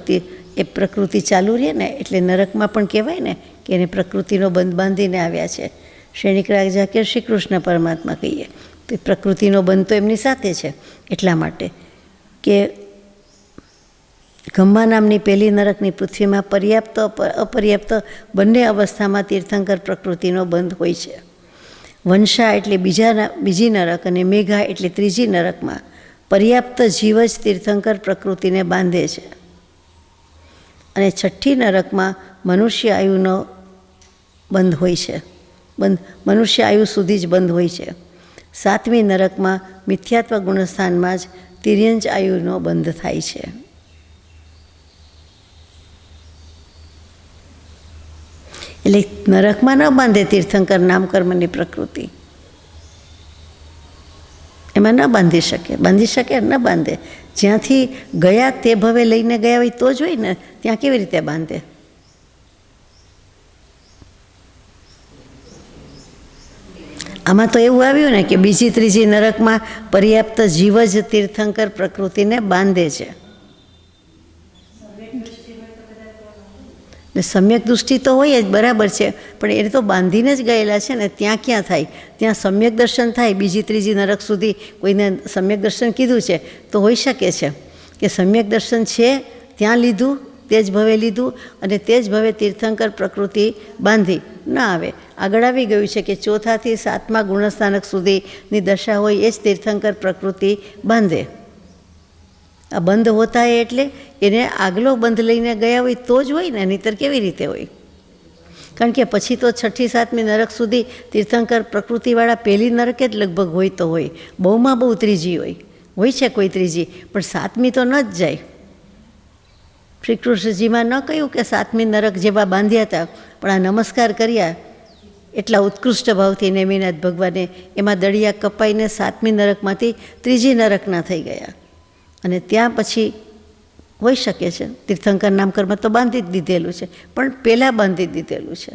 એ પ્રકૃતિ ચાલુ રહે ને, એટલે નરકમાં પણ કહેવાય ને કે એને પ્રકૃતિનો બંધ બાંધીને આવ્યા છે. શ્રેણિક રાજા કે શ્રી કૃષ્ણ પરમાત્મા કહીએ તો પ્રકૃતિનો બંધ તો એમની સાથે છે. એટલા માટે કે ઘમ્મા નામની પહેલી નરકની પૃથ્વીમાં પર્યાપ્ત અપર્યાપ્ત બંને અવસ્થામાં તીર્થંકર પ્રકૃતિનો બંધ હોય છે. વંશા એટલે બીજી નરક અને મેઘા એટલે ત્રીજી નરકમાં પર્યાપ્ત જીવ જ તીર્થંકર પ્રકૃતિને બાંધે છે. અને છઠ્ઠી નરકમાં મનુષ્ય આયુનો બંધ હોય છે. મનુષ્ય આયુ સુધી જ બંધ હોય છે. સાતમી નરકમાં મિથ્યાત્વ ગુણસ્થાનમાં જ તિર્યંચ આયુનો બંધ થાય છે. એટલે નરકમાં ન બાંધે તીર્થંકર નામકર્મની પ્રકૃતિ, એમાં ન બાંધી શકે ન બાંધે. જ્યાંથી ગયા તે ભવે લઈને ગયા હોય તો જ હોય ને, ત્યાં કેવી રીતે બાંધે? આમાં તો એવું આવ્યું ને કે બીજી ત્રીજી નરકમાં પર્યાપ્ત જીવ જ તીર્થંકર પ્રકૃતિને બાંધે છે. ને સમ્યક દૃષ્ટિ તો હોય જ, બરાબર છે, પણ એ તો બાંધીને જ ગયેલા છે ને, ત્યાં ક્યાં થાય? ત્યાં સમ્યક દર્શન થાય. બીજી ત્રીજી નરક સુધી કોઈને સમ્યક દર્શન કીધું છે તો હોઈ શકે છે કે સમ્યક દર્શન છે ત્યાં લીધું, તે જ ભવે લીધું અને તે જ ભવે તીર્થંકર પ્રકૃતિ બાંધી ન આવે. આગળ આવી ગયું છે કે ચોથાથી સાતમા ગુણસ્થાનક સુધીની દશા હોય એ જ તીર્થંકર પ્રકૃતિ બાંધે. આ બંધ હોતા એટલે એને આગલો બંધ લઈને ગયા હોય તો જ હોય ને, નહીંતર કેવી રીતે હોય? કારણ કે પછી તો છઠ્ઠી સાતમી નરક સુધી તીર્થંકર પ્રકૃતિવાળા પહેલી નરકે જ લગભગ હોય તો હોય, બહુમાં બહુ ત્રીજી હોય છે કોઈ ત્રીજી, પણ સાતમી તો ન જ જાય. શ્રી કૃષ્ણજીમાં ન કહ્યું કે સાતમી નરક જેવા બાંધ્યા હતા, પણ આ નમસ્કાર કર્યા એટલા ઉત્કૃષ્ટ ભાવથી નેમિનાથ ભગવાને એમાં દળિયા કપાઈને સાતમી નરકમાંથી ત્રીજી નરકના થઈ ગયા. અને ત્યાં પછી હોઈ શકે છે તીર્થંકર નામકર્મ તો બાંધી જ દીધેલું છે, પણ પહેલાં બાંધી દીધેલું છે.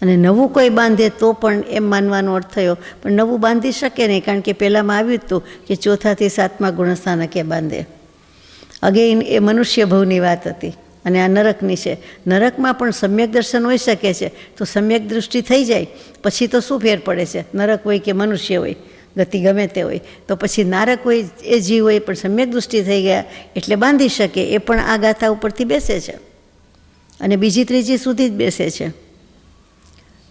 અને નવું કોઈ બાંધે તો પણ એમ માનવાનો અર્થ થયો, પણ નવું બાંધી શકે નહીં, કારણ કે પહેલાંમાં આવ્યું હતું કે ચોથાથી સાતમા ગુણસ્થાનકે બાંધે. અગેઇન એ મનુષ્ય ભવની વાત હતી અને આ નરકની છે. નરકમાં પણ સમ્યક દર્શન હોઈ શકે છે, તો સમ્યક દૃષ્ટિ થઈ જાય પછી તો શું ફેર પડે છે? નરક હોય કે મનુષ્ય હોય, ગતિ ગમે તે હોય, તો પછી નારક હોય એ જીવ હોય પણ સમ્યક દૃષ્ટિ થઈ ગયા એટલે બાંધી શકે. એ પણ આ ગાથા ઉપરથી બેસે છે અને બીજી ત્રીજી સુધી જ બેસે છે.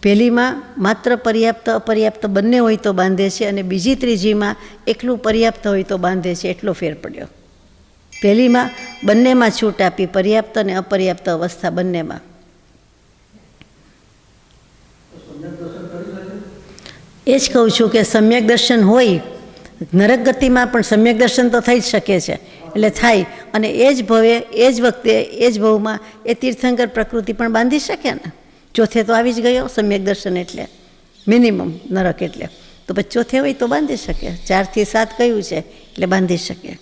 પહેલીમાં માત્ર પર્યાપ્ત અપર્યાપ્ત બંને હોય તો બાંધે છે અને બીજી ત્રીજીમાં એકલું પર્યાપ્ત હોય તો બાંધે છે, એટલો ફેર પડ્યો. પહેલીમાં બંનેમાં છૂટ આપી, પર્યાપ્ત અને અપર્યાપ્ત અવસ્થા બંનેમાં. એ જ કહું છું કે સમ્યક દર્શન હોય નરક ગતિમાં પણ સમ્યક દર્શન તો થઈ જ શકે છે, એટલે થાય. અને એ જ ભવે એ જ વખતે એ જ ભવમાં એ તીર્થંકર પ્રકૃતિ પણ બાંધી શકે ને. ચોથે તો આવી જ ગયો સમ્યક દર્શન એટલે મિનિમમ નરક, એટલે તો પછી ચોથે હોય તો બાંધી શકે. 4 થી 7 કહ્યું છે એટલે બાંધી શકે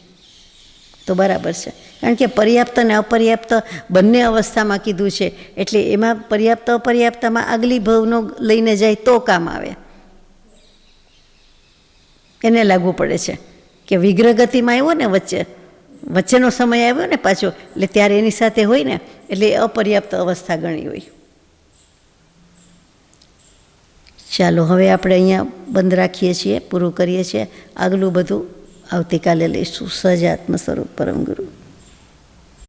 તો બરાબર છે. કારણ કે પર્યાપ્ત અને અપર્યાપ્ત બંને અવસ્થામાં કીધું છે, એટલે એમાં પર્યાપ્ત અપર્યાપ્તમાં આગલી ભવનો લઈને જાય તો કામ આવે, એને લાગુ પડે છે. કે વિગ્રહ ગતિમાં આવ્યો ને વચ્ચેનો સમય આવ્યો ને પાછો, એટલે ત્યારે એની સાથે હોય ને, એટલે અપર્યાપ્ત અવસ્થા ગણી હોય. ચાલો હવે આપણે અહીંયા બંધ રાખીએ છીએ, પૂરું કરીએ છીએ. આગલું બધું આવતીકાલે લઈશું. સહજાત્મ સ્વરૂપ પરમ ગુરુ.